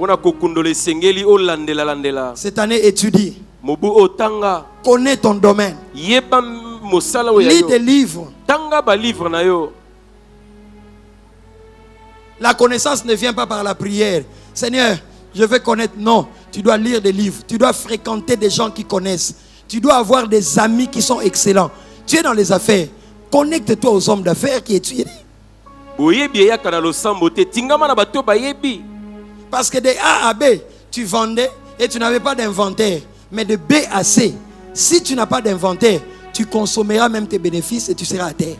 Cette année, étudie. Connais ton domaine. Lis des livres. La connaissance ne vient pas par la prière. Seigneur, je veux connaître. Non, tu dois lire des livres. Tu dois fréquenter des gens qui connaissent. Tu dois avoir des amis qui sont excellents. Tu es dans les affaires. Connecte-toi aux hommes d'affaires qui étudient. Parce que de A à B, tu vendais et tu n'avais pas d'inventaire. Mais de B à C, si tu n'as pas d'inventaire, tu consommeras même tes bénéfices et tu seras à terre.